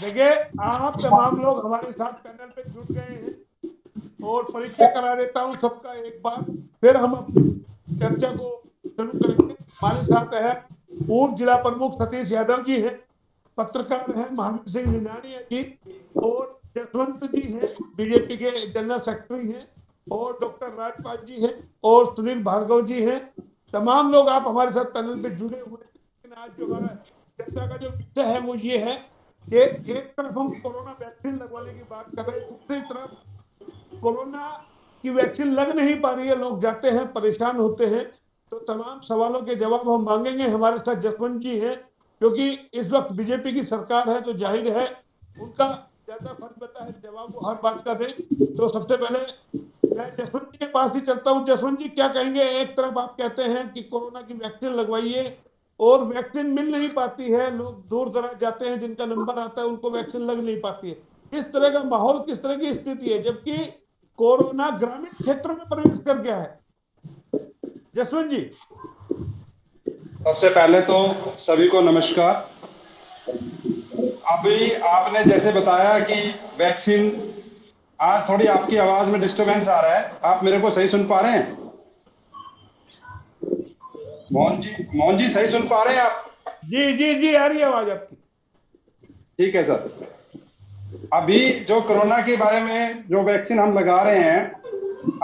देखिए, आप तमाम लोग हमारे साथ पैनल पे जुड़ गए हैं और परिचय करा देता हूं सबका एक बार, फिर हम अपनी चर्चा को शुरू करेंगे। हमारे साथ है पूर्व जिला प्रमुख सतीश यादव जी है, पत्रकार है महावीर सिंह निनानिया जी, और जसवंत जी हैं बीजेपी के जनरल सेक्रेटरी हैं, और डॉक्टर राजपाल जी हैं, और सुनील भार्गव जी हैं। तमाम लोग आप हमारे साथ पैनल पे जुड़े हुए हैं। लेकिन आज जो हमारा चर्चा का जो विषय है वो ये है कि एक तरफ हम कोरोना वैक्सीन लगवाने की बात कर रहे हैं, दूसरी तरफ कोरोना की वैक्सीन लग नहीं पा रही है, लोग जाते हैं परेशान होते हैं। तो तमाम सवालों के जवाब हम मांगेंगे। हमारे साथ जसवंत जी हैं, क्योंकि इस वक्त बीजेपी की सरकार है तो जाहिर है उनका ज्यादा फर्ज बनता है जवाब वो हर बात का दें। तो सबसे पहले मैं जसवंत जी के पास ही चलता हूँ। जसवंत जी क्या कहेंगे? एक तरफ आप कहते हैं कि कोरोना की वैक्सीन लगवाइए और वैक्सीन मिल नहीं पाती है, लोग दूर दराज जाते हैं, जिनका नंबर आता है उनको वैक्सीन लग नहीं पाती है। इस तरह का माहौल, किस तरह की स्थिति है, जबकि कोरोना ग्रामीण क्षेत्रों में प्रवेश कर गया है? जसवंत जी। सबसे पहले तो सभी को नमस्कार। अभी आपने जैसे बताया कि वैक्सीन, आज थोड़ी आपकी आवाज में डिस्टरबेंस आ रहा है, आप मेरे को सही सुन पा रहे हैं? मोहन जी सही सुन पा रहे हैं आप? जी जी जी, आ रही है आवाज आपकी। ठीक है सर। अभी जो कोरोना के बारे में जो वैक्सीन हम लगा रहे हैं,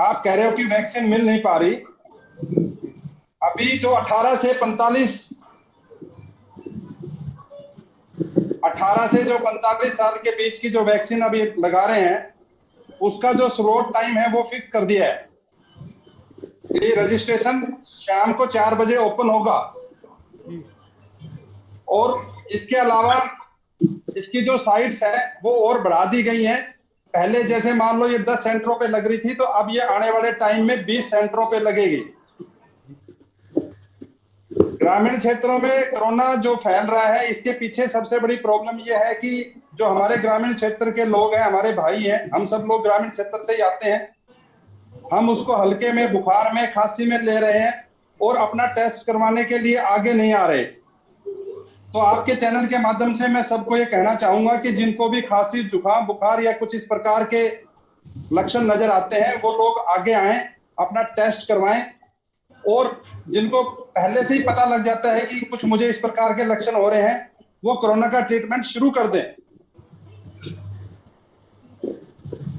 आप कह रहे हो कि वैक्सीन मिल नहीं पा रही। अभी जो 18 से जो 45 साल के बीच की जो वैक्सीन अभी लगा रहे हैं, उसका जो स्लॉट टाइम है वो फिक्स कर दिया है। ये रजिस्ट्रेशन शाम को 4 बजे ओपन होगा। और इसके अलावा इसकी जो साइट्स है वो और बढ़ा दी गई हैं। पहले जैसे मान लो ये 10 सेंटरों पे लग रही थी, तो अब ये आने वाले टाइम में 20 सेंटरों पे लगेगी। ग्रामीण क्षेत्रों में कोरोना जो फैल रहा है, इसके पीछे सबसे बड़ी प्रॉब्लम ये है कि जो हमारे ग्रामीण क्षेत्र के लोग हैं, हमारे भाई हैं, हम सब लोग ग्रामीण क्षेत्र से ही आते हैं, हम उसको हल्के में, बुखार में, खांसी में ले रहे हैं और अपना टेस्ट करवाने के लिए आगे नहीं आ रहे। तो आपके चैनल के माध्यम से मैं सबको ये कहना चाहूंगा कि जिनको भी खांसी, जुकाम, बुखार या कुछ इस प्रकार के लक्षण नजर आते हैं, वो लोग आगे आएं, अपना टेस्ट करवाएं। और जिनको पहले से ही पता लग जाता है कि कुछ मुझे इस प्रकार के लक्षण हो रहे हैं, वो कोरोना का ट्रीटमेंट शुरू कर दें।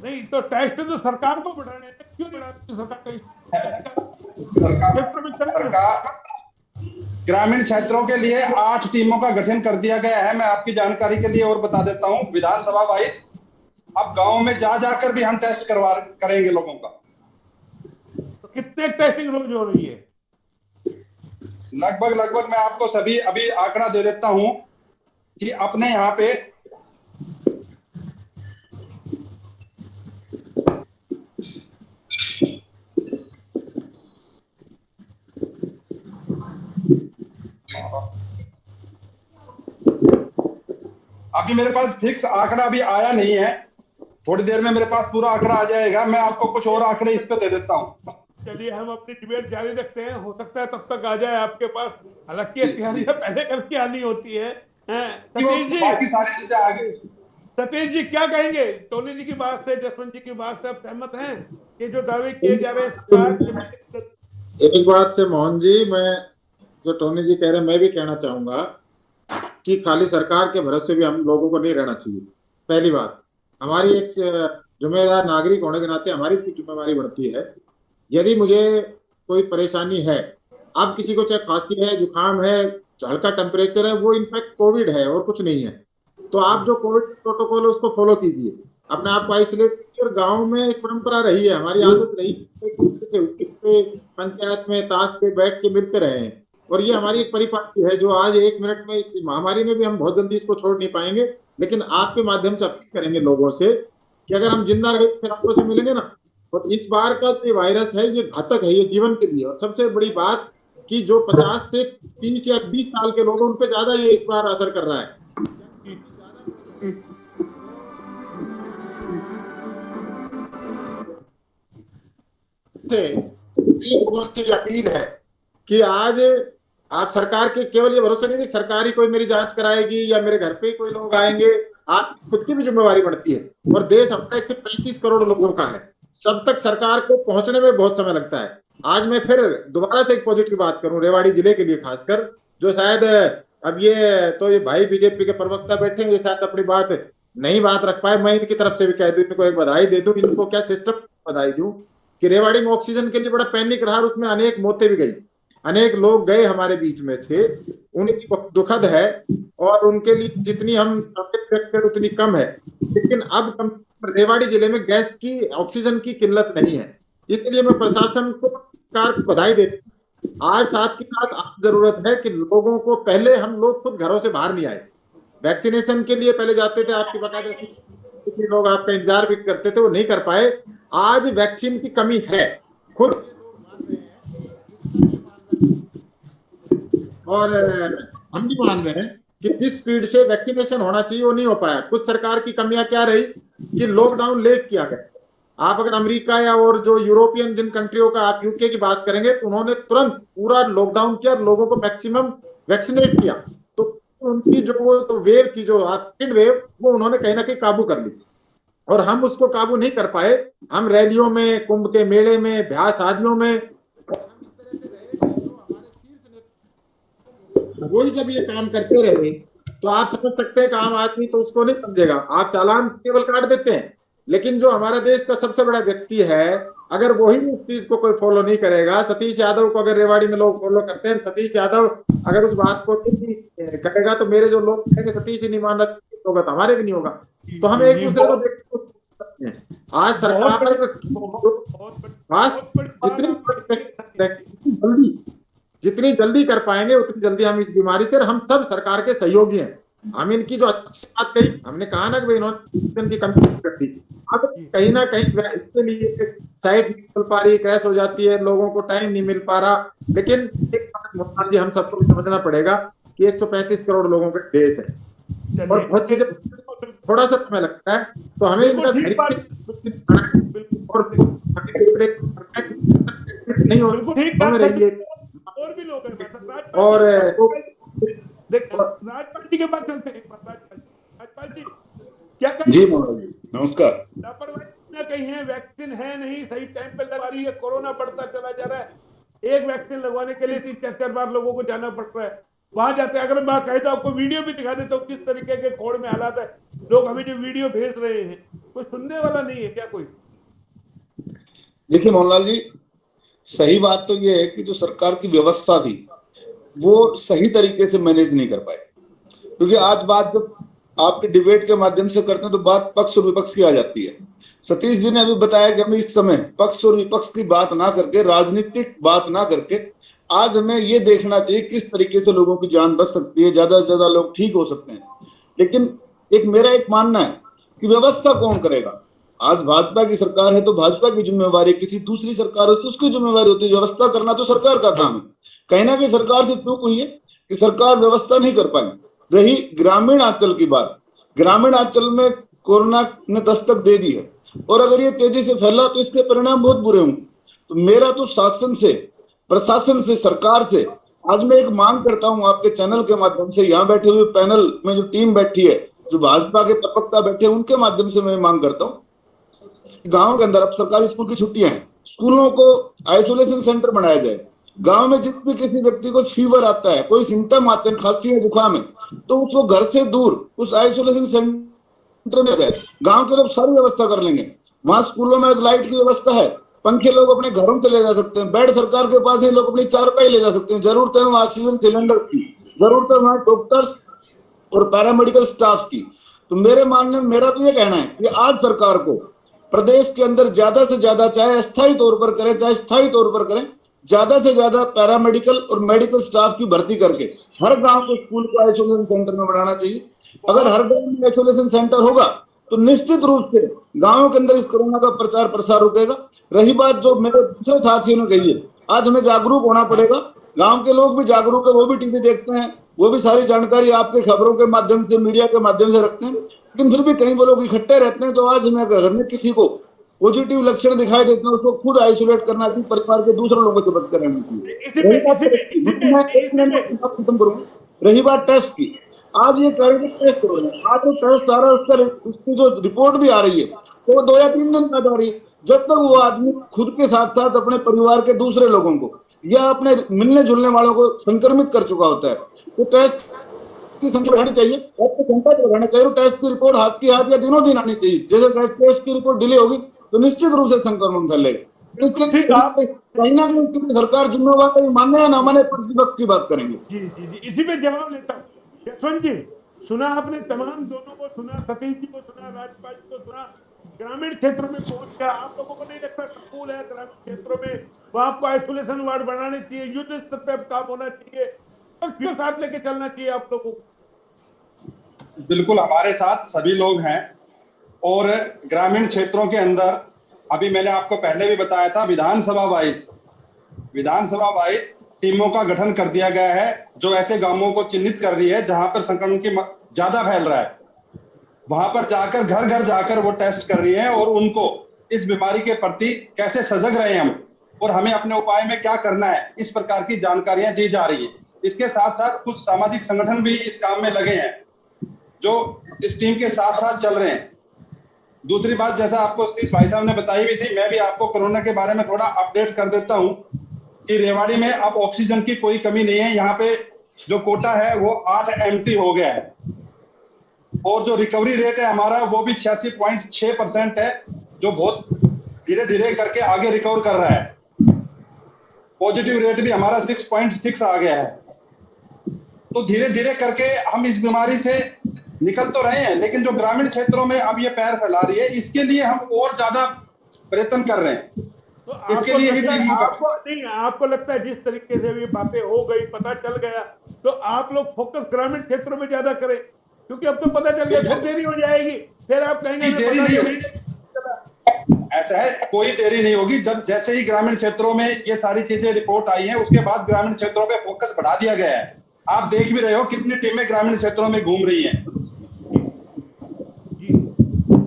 नहीं तो टेस्ट तो सरकार को बढ़ाने हैं, क्यों नहीं बढ़ाती सरकार ग्रामीण क्षेत्रों के लिए 8 टीमों का गठन कर दिया गया है। मैं आपकी जानकारी के लिए और बता देता हूँ, विधानसभा वाइज अब गांव में जा जाकर भी हम टेस्ट करेंगे लोगों का। तो कितने टेस्टिंग रोज हो रही है? लगभग मैं आपको सभी अभी आंकड़ा दे देता हूं कि अपने यहाँ पे अभी मेरे पास फिक्स आंकड़ा अभी आया नहीं है, थोड़ी देर में मेरे पास पूरा आंकड़ा आ जाएगा। मैं आपको कुछ और आंकड़े इस पे दे देता हूँ। चलिए, हम अपनी डिबेट जारी रखते हैं, हो सकता है तब तक आ जाए आपके पास। हालांकि तैयारियां पहले करके आनी होती है। सतीश जी, बाकी सारी चीजें आ गई। सतीश जी क्या कहेंगे? टोनी जी की बात से, जसवंत जी की बात से आप सहमत हैं कि जो दावे किए जा रहे हैं सरकार? एक बात से मोहन जी, मैं जो टोनी जी कह रहे हैं मैं भी कहना चाहूंगा कि खाली सरकार के भरोसे भी हम लोगों को नहीं रहना चाहिए। पहली बात, हमारी एक जिम्मेदार नागरिक होने के नाते हमारी भी जिम्मेदारी बढ़ती है। यदि मुझे कोई परेशानी है, आप किसी को चाहे खांसी है, जुकाम है, हल्का टेम्परेचर है, वो इनफैक्ट कोविड है और कुछ नहीं है, तो आप जो कोविड प्रोटोकॉल है उसको फॉलो कीजिए, अपने आप को आइसोलेट कीजिए। और गाँव में एक परंपरा रही है, हमारी आदत रही है, पंचायत में ताश पे बैठ के मिलते रहे हैं, और ये हमारी एक परिपाटी है जो आज एक मिनट में, इस महामारी में भी हम बहुत जल्दी इसको छोड़ नहीं पाएंगे। लेकिन आपके माध्यम से अपील करेंगे लोगों से कि अगर हम जिंदा रहे फिर आपको से मिलेंगे ना। और इस बार का जो वायरस है ये घातक है, ये जीवन के लिए। और सबसे बड़ी बात कि जो 50 से 30 या 20 साल के लोग हैं उन पे ज्यादा ये इस बार असर कर रहा है। से अपील है कि आज आप सरकार के केवल ये भरोसा नहीं कि सरकार ही कोई मेरी जांच कराएगी या मेरे घर पे ही कोई लोग आएंगे, आपकी खुद की भी जिम्मेवारी बढ़ती है। और देश अपना 135 करोड़ लोगों का है, सब तक सरकार को पहुंचने में बहुत समय लगता है। आज मैं फिर दोबारा से एक पॉजिटिव बात करूं रेवाड़ी जिले के लिए खासकर, जो शायद अब ये भाई बीजेपी के प्रवक्ता बैठेंगे, शायद अपनी बात रख पाए, मैं इनकी तरफ से भी कह दूं, इनको एक बधाई दे दूं, इनको क्या सिस्टम बधाई दूं कि रेवाड़ी में ऑक्सीजन के लिए बड़ा पैनिक रहा और उसमें अनेक मौतें भी गई, अनेक लोग गए हमारे बीच में से, उनकी बहुत दुखद है और उनके लिए जितनी हम व्यक्त करें उतनी कम है। लेकिन अब रेवाड़ी जिले में गैस की, ऑक्सीजन की किल्लत नहीं है, इसलिए मैं प्रशासन को, सरकार को बधाई देता हूं। आज साथ के साथ आज जरूरत है कि लोगों को, पहले हम लोग खुद घरों से बाहर नहीं आए, वैक्सीनेशन के लिए पहले जाते थे, आपकी बाकायदा लोग आपका इंतजार भी करते थे, वो नहीं कर पाए। आज वैक्सीन की कमी है, खुद और हम भी मान रहे हैं कि जिस स्पीड से वैक्सीनेशन होना चाहिए वो नहीं हो पाया। कुछ सरकार की कमियां क्या रही कि लॉकडाउन लेट किया गया। आप अगर अमेरिका या और जो यूरोपियन जिन कंट्रियों का, आप यूके की बात करेंगे तो उन्होंने तुरंत पूरा लॉकडाउन किया, लोगों को मैक्सिमम वैक्सीनेट किया, तो उनकी जो वो तो वेव थी, जो सेकंड वेव, वो उन्होंने कहीं ना कहीं काबू कर ली और हम उसको काबू नहीं कर पाए। हम रैलियों में, कुंभ के मेले में, ब्याह शादियों में, वही जब ये काम करते रहे तो आप समझ सकते हैं कि आम आदमी तो उसको नहीं समझेगा, आप चालान केवल काट देते हैं। लेकिन जो हमारा देश का सबसे बड़ा व्यक्ति है, अगर वही उस चीज को कोई फॉलो नहीं करेगा, सतीश यादव को अगर रेवाड़ी में लोग फॉलो करते हैं, सतीश यादव अगर उस बात को नहीं करेगा तो मेरे जो लोग कहेंगे सतीश ही नहीं मान रहा होगा तो हमारे भी नहीं होगा। तो हम एक दूसरे को देखते हैं। आज सरकार जितनी जल्दी कर पाएंगे उतनी जल्दी हम इस बीमारी से, हम सब सरकार के सहयोगी हैं। हम इनकी जो अच्छी बात कही, हमने कहा ना कि इन्होंने की कमी कर दी, अब कहीं ना कहीं इसके लिए साइट नहीं चल पा रही, क्रैश हो जाती है, लोगों को टाइम नहीं मिल पा रहा। लेकिन एक बात हम सबको समझना पड़ेगा कि 135 करोड़ लोगों का देश है और बहुत चीजें थोड़ा सा समय लगता है, तो हमें इनका नहीं हो रही है। और भी लोग हैं और राजपाल जी के पास चलते हैं। राजपाल जी क्या कहें? जी नमस्कार। लापरवाही कहीं है, वैक्सीन है नहीं, सही टाइम पे लगवा रही है, कोरोना बढ़ता चला जा रहा है, एक वैक्सीन लगवाने के लिए 3-4 बार लोगों को जाना पड़ रहा है, वहां जाते हैं। अगर मैं कहता हूं आपको वीडियो भी दिखा देता हूं किस तरीके के कोड़ में हालात है, लोग हमें जो वीडियो भेज रहे हैं, कोई सुनने वाला नहीं है क्या कोई? देखिए मोहनलाल जी, सही बात तो ये है कि जो सरकार की व्यवस्था थी वो सही तरीके से मैनेज नहीं कर पाए, क्योंकि आज बात जब आपके डिबेट के माध्यम से करते हैं तो बात पक्ष और विपक्ष की आ जाती है। सतीश जी ने अभी बताया कि हमें इस समय पक्ष और विपक्ष की बात ना करके, राजनीतिक बात ना करके, आज हमें ये देखना चाहिए किस तरीके से लोगों की जान बच सकती है, ज्यादा से ज्यादा लोग ठीक हो सकते हैं। लेकिन मेरा एक मानना है कि व्यवस्था कौन करेगा। आज भाजपा की सरकार है तो भाजपा की जिम्मेवारी, किसी दूसरी सरकार हो तो उसकी जिम्मेवारी होती है, व्यवस्था करना तो सरकार का काम है। कहीं ना कहीं सरकार से चूक हुई है कि सरकार व्यवस्था नहीं कर पाई। रही ग्रामीण अंचल की बात, ग्रामीण अंचल में कोरोना ने दस्तक दे दी है और अगर ये तेजी से फैला तो इसके परिणाम बहुत बुरे होंगे। तो मेरा तो शासन से, प्रशासन से, सरकार से आज मैं एक मांग करता हूं आपके चैनल के माध्यम से, यहाँ बैठे हुए पैनल में जो टीम बैठी है, जो भाजपा के प्रवक्ता बैठे हैं, उनके माध्यम से मैं मांग करता हूँ, गांव के अंदर अब सरकारी स्कूल की छुट्टियां हैं, स्कूलों को आइसोलेशन सेंटर बनाया जाए। गांव में जिस भी किसी व्यक्ति को फीवर आता है, कोई सिम्टम आते हैं, खांसी है, जुकाम है, तो उसको घर से दूर उस आइसोलेशन सेंटर में जाए। गांव के लोग सारी व्यवस्था कर लेंगे। वहां स्कूलों में लाइट की व्यवस्था है, पंखे लोग अपने घरों से ले जा सकते हैं, बेड सरकार के पास है, लोग अपनी चारपाई ले जा सकते हैं। जरूरत है वहां ऑक्सीजन सिलेंडर की, जरूरत है वहां डॉक्टर्स और पैरामेडिकल स्टाफ की। तो मेरा तो ये कहना है कि आज सरकार को प्रदेश के अंदर ज्यादा से ज्यादा, चाहे अस्थायी तौर पर करें चाहे स्थायी तौर पर करें, ज्यादा से ज्यादा पैरामेडिकल और मेडिकल स्टाफ की भर्ती करके हर गांव को स्कूल को आइसोलेशन सेंटर में बनाना चाहिए। अगर हर गांव में आइसोलेशन सेंटर होगा तो निश्चित रूप से गांवों के अंदर इस कोरोना का प्रचार प्रसार रुकेगा। रही बात जो मेरे दूसरे साथियों ने कही है, आज हमें जागरूक होना पड़ेगा। गांव के लोग भी जागरूक है, वो भी टीवी देखते हैं, वो भी सारी जानकारी आपके खबरों के माध्यम से, मीडिया के माध्यम से रखते हैं, लेकिन फिर भी कहीं वो लोग इकट्ठे रहते हैं। तो आज हमें घर में किसी को पॉजिटिव लक्षण दिखाई देते हैं, उसको खुद आइसोलेट करना चाहिए, परिवार के दूसरे लोगों से बचकर रहना चाहिए। रही बात टेस्ट की, आज ये करेंगे टेस्ट हो रहे हैं, आज वो टेस्ट आ रहा है, उसकी जो रिपोर्ट भी आ रही है तो वो 2 या 3 दिन बाद आ रही है। जब तक वो आदमी खुद के साथ साथ अपने परिवार के दूसरे लोगों को या अपने मिलने जुलने वालों को संक्रमित कर चुका होता है, तो टेस्ट की संख्या बढ़ानी चाहिए, आपको संख्या बढ़ाना चाहिए, और टेस्ट की रिपोर्ट हाथ की हाथ या दिनों दिन आनी चाहिए। जैसे टेस्ट की रिपोर्ट डिले होगी तो निश्चित रूप से संक्रमण फैलेगा। इसके ठीक, आप कहीं ना कहीं इसके लिए सरकार जिम्मेवार है, माने या ना माने, पर इसी वक्त की बात करेंगे। जी जी जी, इसी पे जवाब लेता हूँ। यशवंत जी, सुना आपने, तमाम दोनों को सुना, सतीश जी को सुना, राजपाल जी को सुना। ग्रामीण क्षेत्र में पहुंच गया, आप लोगों को नहीं लगता स्कूल है ग्रामीण क्षेत्रों में, वो आपको आइसोलेशन वार्ड बनाने चाहिए, युद्ध स्तर पे काम होना चाहिए, क्यों साथ लेके चलना चाहिए आप लोगों को? बिल्कुल हमारे साथ सभी लोग हैं, और ग्रामीण क्षेत्रों के अंदर अभी मैंने आपको पहले भी बताया था, विधानसभा वाइज टीमों का गठन कर दिया गया है, जो ऐसे गांवों को चिन्हित कर रही है जहां पर संक्रमण की ज्यादा फैल रहा है। वहां पर जाकर घर घर जाकर वो टेस्ट कर रही है, और उनको इस बीमारी के प्रति कैसे सजग रहे हैं हम, और हमें अपने उपाय में क्या करना है, इस प्रकार की जानकारियां दी जा रही है। इसके साथ साथ कुछ सामाजिक संगठन भी इस काम में लगे हैं, जो इस टीम के साथ साथ चल रहे हैं। दूसरी बात, जैसा आपको सतीश भाई साहब ने बताई भी थी, मैं भी आपको कोरोना के बारे में थोड़ा अपडेट कर देता हूं कि रेवाड़ी में अब ऑक्सीजन की कोई कमी नहीं है। यहाँ पे जो कोटा है वो 8 MT हो गया है, और जो रिकवरी रेट है हमारा वो भी 86.6% है, जो बहुत धीरे धीरे करके आगे रिकवर कर रहा है। पॉजिटिव रेट भी हमारा 6.6 आ गया है। तो धीरे धीरे करके हम इस बीमारी से निकल तो रहे हैं, लेकिन जो ग्रामीण क्षेत्रों में अब ये पैर फैला रही है, इसके लिए हम और ज्यादा प्रयत्न कर रहे हैं। तो इसके लिए भी आपको लगता है जिस तरीके से ये बातें हो गई, पता चल गया, तो आप लोग फोकस ग्रामीण क्षेत्रों में ज्यादा करें, क्योंकि अब तो पता चल गया, फिर देरी हो जाएगी, फिर आप कहेंगे देरी नहीं होगी। ऐसा है, कोई देरी नहीं होगी। जब जैसे ही ग्रामीण क्षेत्रों में ये सारी चीजें रिपोर्ट आई है, उसके बाद ग्रामीण क्षेत्रों पे फोकस बढ़ा दिया गया है। आप देख भी रहे हो कितनी टीमें ग्रामीण क्षेत्रों में घूम रही हैं।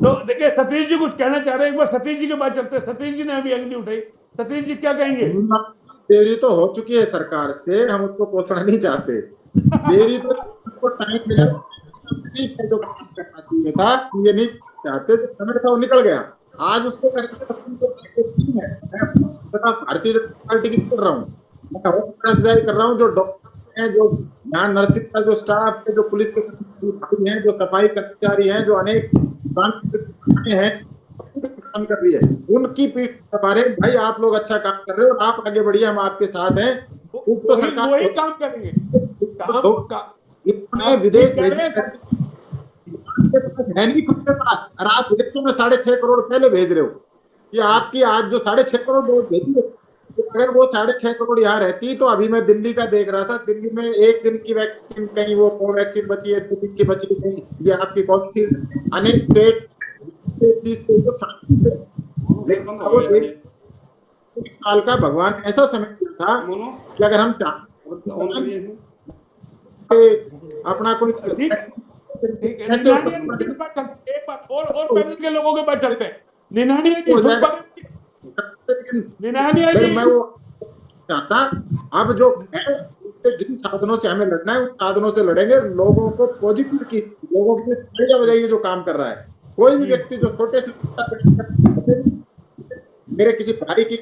तो देखिए, सतीश जी कुछ कहना चाह रहे हैं, एक बार सतीश जी के पास चलते हैं। सतीश जी ने अभी अंगली उठाई, सतीश जी क्या कहेंगे? देरी तो हो चुकी है सरकार से, हम उसको कोसना नहीं चाहते। देरी तो टाइम मिला, जो काम करना चाहिए था, ये नहीं चाहते, जो समय था वो निकल गया। आज उसको भारतीय जनता पार्टी की कर रहा हूँ, मैं कर रहा हूँ, जो डॉक्टर हैं, जो यहाँ नर्सिंग का जो स्टाफ है, जो पुलिस के कर्मचारी हैं, जो सफाई कर्मचारी हैं, जो अनेक हैं, काम कर रही है, उनकी पीठ दबा रहे। भाई आप लोग अच्छा काम कर रहे हो, आप आगे बढ़िए, हम आपके साथ हैं। तो सरकार वही काम करेंगे, विदेश भेजे है नहीं खुद के पास, और आप विदेशों में 6.5 करोड़ पहले भेज रहे हो। कि आपकी आज जो 6.5 करोड़ डोज भेजी है, तो अगर वो 6.5 करोड़ यहाँ रहती, तो अभी मैं दिल्ली का देख रहा था, दिल्ली में 1 दिन की वैक्सीन, कहीं वो कोवैक्सीन बची है, 2 दिन की बची है, ये आपकी कौन सी, अनेक स्टेट एक साल का भगवान ऐसा समय था कि अगर हम अपना कोई और पैनल के लोगों के पास चलते हैं। निनानिया जी, मैं वो चाहता, अब जो जिन साधनों से हमें लड़ना है, उन साधनों से लड़ेंगे। लोगों को पॉजिटिव की, लोगों की बजाइए जो काम कर रहा है। कोई भी व्यक्ति जो छोटे से मेरे किसी भाई की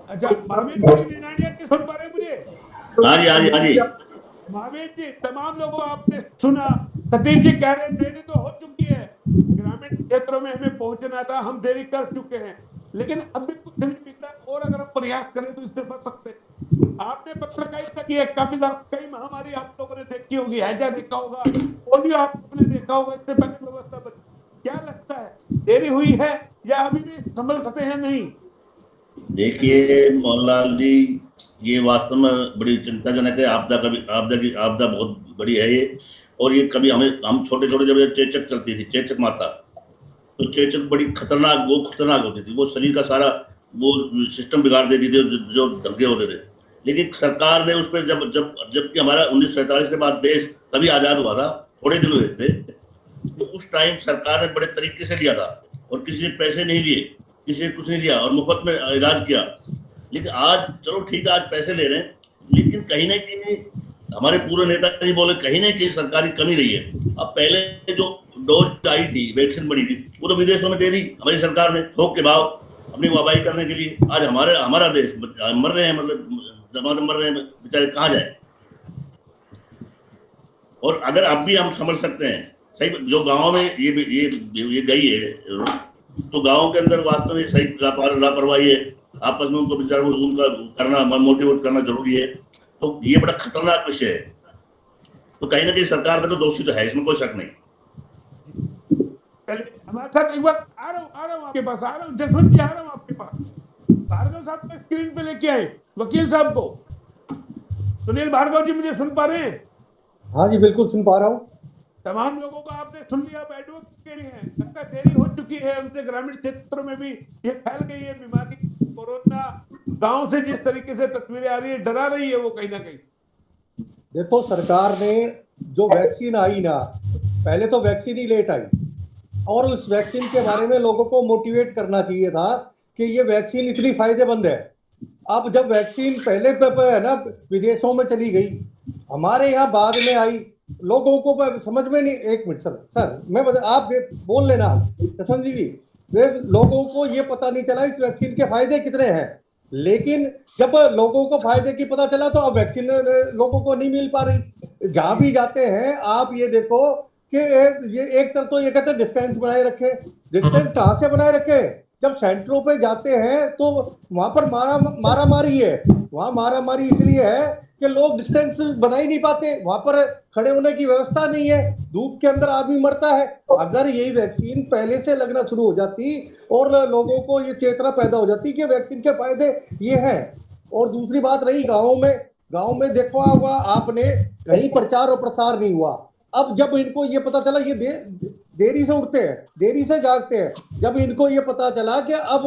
अच्छा, भावेश जी सुन पा रहे मुझे? हाँ जी भावेश जी, तमाम लोगों आपने सुना, सतीश जी कह रहे देरी तो हो चुकी है, ग्रामीण क्षेत्रों में हमें पहुंचना था, हम देरी कर चुके हैं, लेकिन अभी कुछ नहीं बिगड़ा, और अगर हम प्रयास करें तो इससे बच सकते हैं। आपने पत्रकारिता की काफी कई महामारी आप लोगों ने देखी होगी, हैजा देखा होगा, पोलियो आपने देखा होगा, इससे पहले व्यवस्था बची। क्या लगता है, देरी हुई है या अभी भी संभल सकते हैं? नहीं, देखिए मोहनलाल जी, ये वास्तव में बड़ी चिंताजनक है। आपदा बहुत बड़ी है ये, और ये कभी हम छोटे जब चेचक चलती थी, चेचक माता, तो चेचक बड़ी खतरनाक होती थी। वो शरीर का सारा वो सिस्टम बिगाड़ देती थी, जो दंगे होते थे। लेकिन सरकार ने उस पर जबकि हमारा 1947 के बाद देश तभी आजाद हुआ था, थोड़े दिन हुए थे, तो उस टाइम सरकार ने बड़े तरीके से लिया था, और किसी से पैसे नहीं लिए, किसी से कुछ नहीं लिया, और मुफ्त में इलाज किया। लेकिन आज चलो ठीक है, आज पैसे ले रहे हैं, लेकिन कहीं ना कहीं हमारे पूरे नेताजी बोले कहीं ना कहीं सरकारी कमी रही है। अब पहले जो डोज आई थी, वैक्सीन बनी थी, वो तो विदेशों में दे दी हमारी सरकार ने थोक के भाव अपनी वाहवाही करने के लिए। आज हमारा देश मर रहे हैं, मतलब मर रहे हैं बेचारे, कहाँ जाए। और अगर अब भी हम समझ सकते हैं सही, जो गाँव में ये गई है, तो गाँव के अंदर वास्तव में सही लापरवाही है, आपस में उनको बेचारों को उनका करना, मोटिवेट करना जरूरी है। तो ये बड़ा खतरनाक विषय है। तो कहीं ना कहीं सरकार का तो दोषी तो है, इसमें कोई शक नहीं। हमारे साथ एक बार आ रहा हूँ आपके पास, आ रहा हूँ जसवंत जी, आ रहा हूँ आपके पास। भार्गव साहब को स्क्रीन पे लेके आए, वकील साहब को। सुनील भार्गव जी, मुझे सुन पा रहे हैं? हाँ जी, बिल्कुल सुन पा रहा हूँ। तमाम लोगों को आपने सुन लिया, एडवोकेट हैं, लगता है देरी हो चुकी है उनसे। ग्रामीण क्षेत्रों में भी ये फैल गई है बीमारी, कोरोना गांव से जिस तरीके से तस्वीरें आ रही है, डरा रही है वो कहीं ना कहीं। देखो, सरकार ने जो वैक्सीन आई ना, पहले तो वैक्सीन ही लेट आई, और उस वैक्सीन के बारे में लोगों को मोटिवेट करना चाहिए था कि ये वैक्सीन इतनी फायदेमंद है। अब जब वैक्सीन पहले है ना विदेशों में चली गई, हमारे यहाँ बाद में आई, लोगों को समझ में नहीं। एक मिनट सर मैं आप बोल लेना जसवंत जी, वे लोगों को ये पता नहीं चला इस वैक्सीन के फायदे कितने हैं। लेकिन जब लोगों को फायदे की पता चला तो अब वैक्सीन लोगों को नहीं मिल पा रही। जहां भी जाते हैं आप ये देखो कि ये एक तरफ तो ये कहते हैं डिस्टेंस बनाए रखे, डिस्टेंस कहाँ से बनाए रखे? जब सेंटरों पे जाते हैं तो वहां पर मारा मारी है। वहां मारा मारी इसलिए है कि लोग डिस्टेंस बना ही नहीं पाते, वहां पर खड़े होने की व्यवस्था नहीं है, धूप के अंदर आदमी मरता है। अगर यही वैक्सीन पहले से लगना शुरू हो जाती और लोगों को ये चेतना पैदा हो जाती कि वैक्सीन के फायदे ये हैं। और दूसरी बात रही गाँव में देखा होगा आपने, कहीं प्रचार और प्रसार नहीं हुआ। अब जब इनको ये पता चला, ये देरी से उठते हैं, देरी से जागते हैं, जब इनको ये पता चला कि अब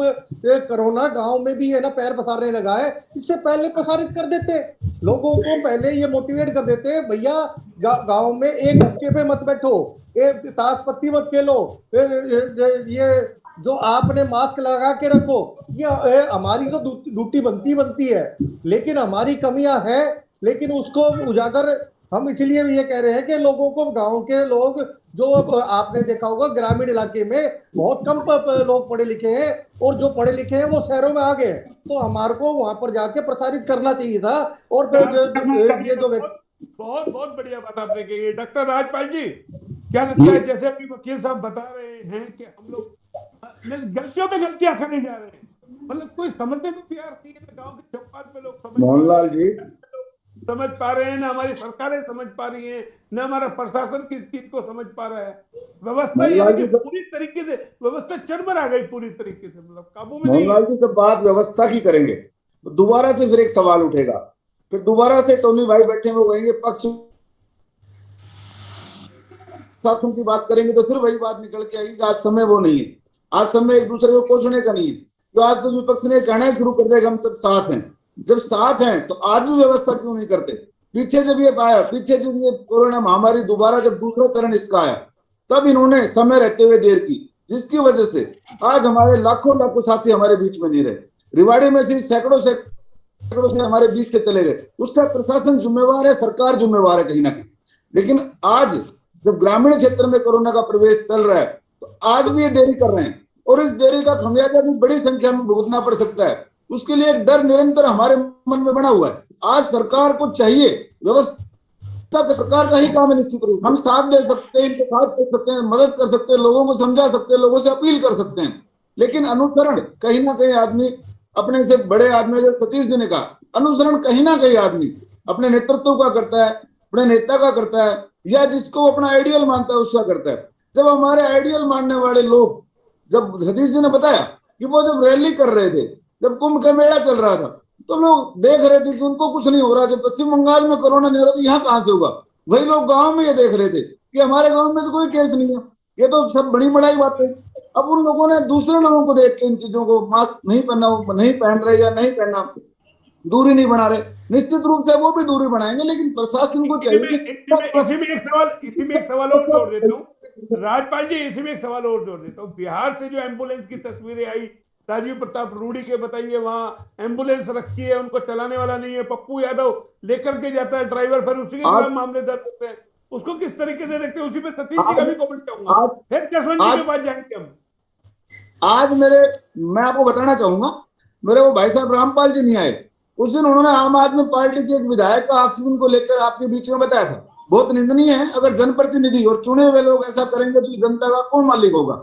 कोरोना गांव में भी है ना पैर पसारने लगा है, इससे पहले प्रसारित कर देते, लोगों को पहले ये मोटिवेट कर देते, भैया गांव में एक हुक्के पे मत बैठो, ताश पत्ती मत खेलो, ये जो आपने मास्क लगा के रखो। ये हमारी तो ड्यूटी बनती है, लेकिन हमारी कमियां हैं, लेकिन उसको उजागर हम इसलिए ये कह रहे हैं कि लोगों को, गांव के लोग जो आपने देखा होगा ग्रामीण इलाके में बहुत कम लोग पढ़े लिखे हैं, और जो पढ़े लिखे हैं वो शहरों में आ गए, तो हमारे को वहां पर जाके प्रसारित करना चाहिए था। और ये जो बहुत बहुत बढ़िया बात आपने कही है। डॉक्टर राजपाल जी, क्या लगता है, जैसे अभी वकील साहब बता रहे हैं कि हम लोग गलतियों पे गलतियां करने जा रहे हैं, मतलब कोई समझने को तैयार नहीं है। गाँव के चौपाल पे लोग मोहनलाल जी समझ पा रहे हैं, ना हमारी सरकारें समझ पा रही हैं, ना हमारा प्रशासन किस चीज को समझ पा रहा है। व्यवस्था यानी कि पूरी तरीके से व्यवस्था चरमरा गई, पूरी तरीके से, मतलब काबू में नहीं। मोहनलाल जी, जब बात व्यवस्था की करेंगे तो दोबारा से फिर एक सवाल उठेगा, फिर दोबारा से टोनी भाई बैठे वो कहेंगे पक्ष शासन की बात करेंगे, तो फिर वही बात निकल के आएगी कि आज समय वो नहीं है, आज समय एक दूसरे को कोसने का नहीं है। तो आज तो विपक्ष ने कहना शुरू कर दिया कि हम सब साथ हैं। जब साथ हैं तो आज भी व्यवस्था क्यों नहीं करते? पीछे जब ये कोरोना महामारी दोबारा जब दूसरा चरण इसका आया, तब इन्होंने समय रहते हुए देर की, जिसकी वजह से आज हमारे लाखों साथी हमारे बीच में नहीं रहे। रिवाड़ी में से सैकड़ों से हमारे बीच से चले गए। उसका प्रशासन जिम्मेवार है, सरकार जिम्मेवार है कहीं ना कहीं। लेकिन आज जब ग्रामीण क्षेत्र में कोरोना का प्रवेश चल रहा है, तो आज भी ये देरी कर रहे हैं, और इस देरी का खमियाजा भी बड़ी संख्या में भुगतना पड़ सकता है। उसके लिए एक डर निरंतर हमारे मन में बना हुआ है। आज सरकार को चाहिए, व्यवस्था सरकार का ही काम है निश्चित रूप, हम साथ दे सकते हैं, इनके साथ दे सकते हैं, मदद कर सकते हैं, लोगों को समझा सकते हैं, लोगों से अपील कर सकते हैं। लेकिन अनुसरण कहीं ना कहीं आदमी अपने से बड़े आदमी, जैसे सतीश जी ने कहा, अनुसरण कहीं ना कहीं आदमी अपने नेतृत्व का करता है, अपने नेता का करता है, या जिसको अपना आइडियल मानता है उसका करता है। जब हमारे आइडियल मानने वाले लोग, जब सतीश जी ने बताया कि वो जब रैली कर रहे थे, जब कुंभ का मेला चल रहा था, तो लोग देख रहे थे कि उनको कुछ नहीं हो रहा। जब पश्चिम बंगाल में कोरोना नहीं हो रहा, तो यहाँ कहां से होगा? वही लोग गांव में ये देख रहे थे कि हमारे गांव में तो कोई केस नहीं है, ये तो सब बड़ी बड़ाई बात है। अब उन लोगों ने दूसरे लोगों को देख के इन चीजों को, मास्क नहीं पहन रहे या नहीं पहनना, दूरी नहीं बना रहे, निश्चित रूप से वो भी दूरी बनाएंगे, लेकिन प्रशासन को चाहिए। इसी में एक सवाल और जोड़ देता हूँ राजपाल जी, इसी में एक सवाल और जोड़ देता हूँ। बिहार से जो एम्बुलेंस की तस्वीरें आई, राजीव प्रताप रूडी के बताइए, वहां एम्बुलेंस रखी है, उनको चलाने वाला नहीं है, पप्पू यादव लेकर के जाता है ड्राइवर, फिर उसी के खिलाफ मामले दर्ज होते हैं। उसको किस तरीके से देखते हैं? उसी पे सतीश जी का भी कमेंट करूंगा, फिर जसवंत जी के पास जाएंगे हम। आज मैं आपको बताना चाहूंगा, मेरे वो भाई साहब रामपाल जी नहीं आए उस दिन, उन्होंने आम आदमी पार्टी के एक विधायक का ऑक्सीजन को लेकर आपके बीच में बताया था। बहुत निंदनीय है, अगर जनप्रतिनिधि और चुने हुए लोग ऐसा करेंगे तो इस जनता का कौन मालिक होगा।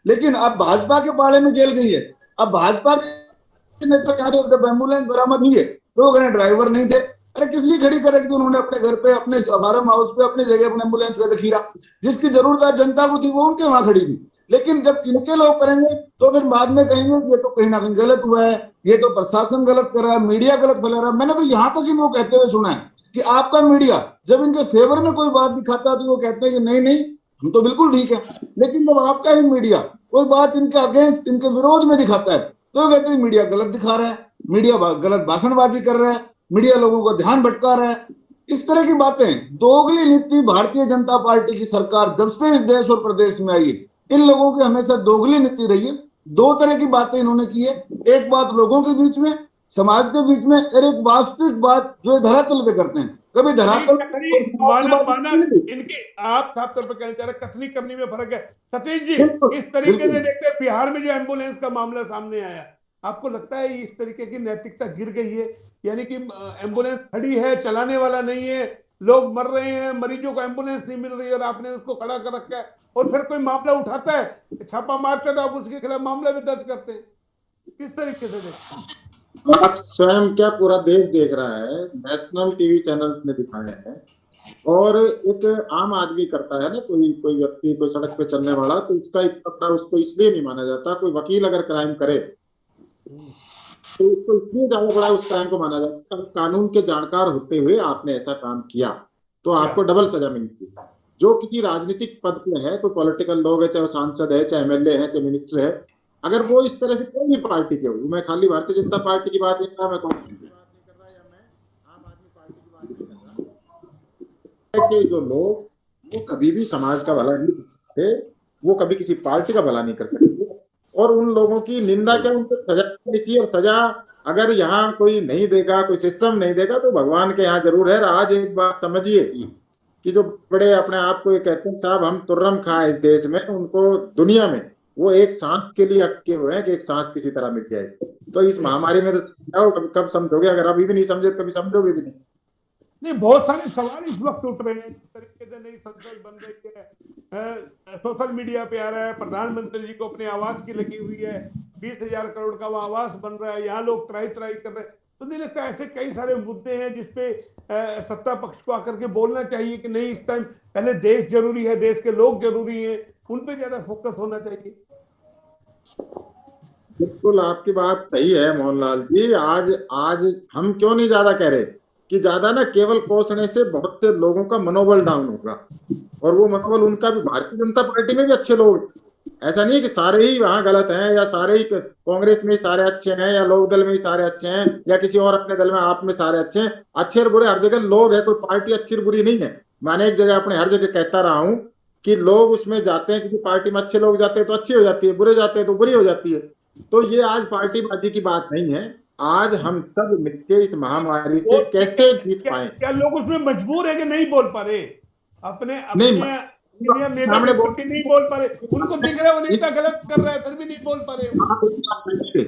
लेकिन अब भाजपा के पाले में जेल गई है। अब भाजपा के नेता क्या, जब एम्बुलेंस बरामद हुई है तो कहने ड्राइवर नहीं थे। अरे किस लिए खड़ी कर रखी थी उन्होंने अपने घर पे, अपने फार्म हाउस पे, अपनी जगह अपने एम्बुलेंस का जखीरा? जिसकी जरूरत जनता को थी वो उनके वहां खड़ी थी। लेकिन जब इनके लोग करेंगे तो फिर बाद में कहेंगे ये तो कहीं ना कहीं गलत हुआ है, ये तो प्रशासन गलत कर रहा है, मीडिया गलत फैला रहा है। मैंने तो यहाँ तक इनको कहते हुए सुना है कि आपका मीडिया जब इनके फेवर में कोई बात दिखाता है तो वो कहते हैं कि नहीं नहीं हम तो बिल्कुल ठीक है, लेकिन जब आपका ही मीडिया कोई बात इनके अगेंस्ट, इनके विरोध में दिखाता है तो वो कहते हैं मीडिया गलत दिखा रहा है, मीडिया गलत भाषणबाजी कर रहा है, मीडिया लोगों को ध्यान भटका रहा है। इस तरह की बातें, दोगली नीति भारतीय जनता पार्टी की सरकार जब से इस देश और प्रदेश में आई है, इन लोगों की हमेशा दोगली नीति रही है। दो तरह की बातें इन्होंने की है, एक बात लोगों के बीच में, समाज के बीच में, और एक वास्तविक बात जो धरातल पे करते हैं। कभी धरातल इनके आप साफ तौर पर कहना चाह रहे, कथनी करनी में फर्क है। सतीश जी, इस तरीके से देखते हैं बिहार में जो एम्बुलेंस का मामला सामने आया, आपको लगता है इस तरीके की नैतिकता गिर गई है? यानी कि एम्बुलेंस खड़ी है, चलाने वाला नहीं है, लोग मर रहे हैं, मरीजों को एम्बुलेंस नहीं मिल रही है और आपने उसको खड़ा कर रखा है, और फिर कोई मामला उठाता है, छापा मारते तो आप उसके खिलाफ मामला भी दर्ज करते हैं। किस तरीके से देखते हैं? आप स्वयं क्या पूरा देश देख रहा है, नेशनल टीवी चैनल्स ने दिखाए हैं। और एक आम आदमी करता है ना, कोई व्यक्ति कोई सड़क पे चलने वाला, तो उसका इतना बड़ा उसको इसलिए नहीं माना जाता। कोई वकील अगर क्राइम करे तो उसको इसलिए ज्यादा बड़ा उस क्राइम को माना जाता है, कानून के जानकार होते हुए आपने ऐसा काम किया तो आपको डबल सजा मिलती है। जो किसी राजनीतिक पद पे है, कोई पॉलिटिकल लोग है, चाहे वो सांसद है, चाहे एमएलए है, चाहे मिनिस्टर है, अगर वो इस तरह से कोई भी पार्टी के हो, मैं खाली भारतीय जनता पार्टी की बात नहीं कर रहा, मैं कांग्रेस की बात नहीं कर रहा, या मैं आम आदमी पार्टी की बात नहीं कर रहा, कि जो लोग वो कभी भी समाज का भला नहीं करते, वो कभी किसी पार्टी का भला नहीं कर सकते। और उन लोगों की निंदा क्या, उनको सजा देनी चाहिए। और सजा अगर यहाँ कोई नहीं देगा, कोई सिस्टम नहीं देगा, तो भगवान के यहाँ जरूर है। आज एक बात समझिए कि जो बड़े अपने आप को ये कहते हैं साहब हम तुर्रम खां इस देश में, उनको दुनिया में वो एक सांस के लिए अटके हुए हैं कि एक सांस किसी तरह मिट जाए। तो इस महामारी में तो कब समझोगे? अगर अभी भी नहीं समझे तो कभी समझोगे भी नहीं। बहुत सारे सवाल इस वक्त उठ रहे हैं, जिस तरीके से नई संसद बन रही है, सोशल मीडिया पे आ रहा है, प्रधानमंत्री जी को अपने आवास की लगी हुई है, 20,000 करोड़ का वो आवास बन रहा है, यहाँ लोग त्राई त्राई कर रहे हैं। तो नहीं लगता ऐसे कई सारे मुद्दे हैं जिसपे सत्ता पक्ष को आकर के बोलना चाहिए कि नहीं, इस टाइम पहले देश जरूरी है, देश के लोग जरूरी हैं, उन पे ज्यादा फोकस होना चाहिए? बिल्कुल आपकी बात सही है मोहनलाल जी। आज हम क्यों नहीं ज्यादा कह रहे कि ज्यादा ना केवल कोसने से बहुत से लोगों का मनोबल डाउन होगा, और वो मनोबल उनका भी, भारतीय जनता पार्टी में भी अच्छे लोग, ऐसा नहीं है कि सारे ही वहां गलत हैं, या सारे ही कांग्रेस में ही सारे अच्छे हैं, या लोक दल में ही सारे अच्छे हैं, या किसी और अपने दल में आप में सारे अच्छे हैं। अच्छे और बुरे हर जगह लोग हैं, कोई पार्टी अच्छी और बुरी नहीं है। मैंने एक जगह अपने हर जगह कहता रहा हूं कि लोग उसमें जाते हैं, किसी पार्टी में अच्छे लोग जाते हैं तो अच्छी हो जाती है, बुरे जाते हैं तो बुरी हो जाती है। तो ये आज पार्टीबाजी की बात नहीं है। आज हम सब मिलकर इस महामारी से कैसे जीत पाए। क्या लोग उसमें मजबूर है कि नहीं बोल पा रहे? अपने नेता नहीं बोल पा रहे, उनको दिख रहा है वो नेता गलत कर रहा है, फिर भी नहीं बोल पा रहे।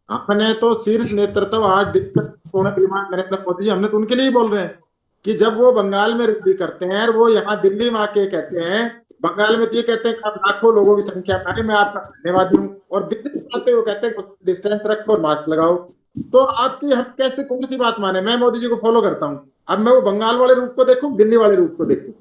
अपने तो शीर्ष नेतृत्व आज दिक्कत नरेंद्र मोदी, हमने तो उनके लिए ही बोल रहे हैं कि जब वो बंगाल में रैली करते हैं, वो यहाँ दिल्ली में आके कहते हैं, बंगाल में ये कहते हैं कि आप लाखों लोगों की संख्या में, मैं आपका धन्यवादी हूँ, और दिल्ली में आते वो कहते हैं डिस्टेंस रखो और मास्क लगाओ। तो आपकी हम कैसे कौन सी बात माने? मैं मोदी जी को फॉलो करता हूँ, अब मैं वो बंगाल वाले रूप को देखूं, दिल्ली वाले रूप को देखूं।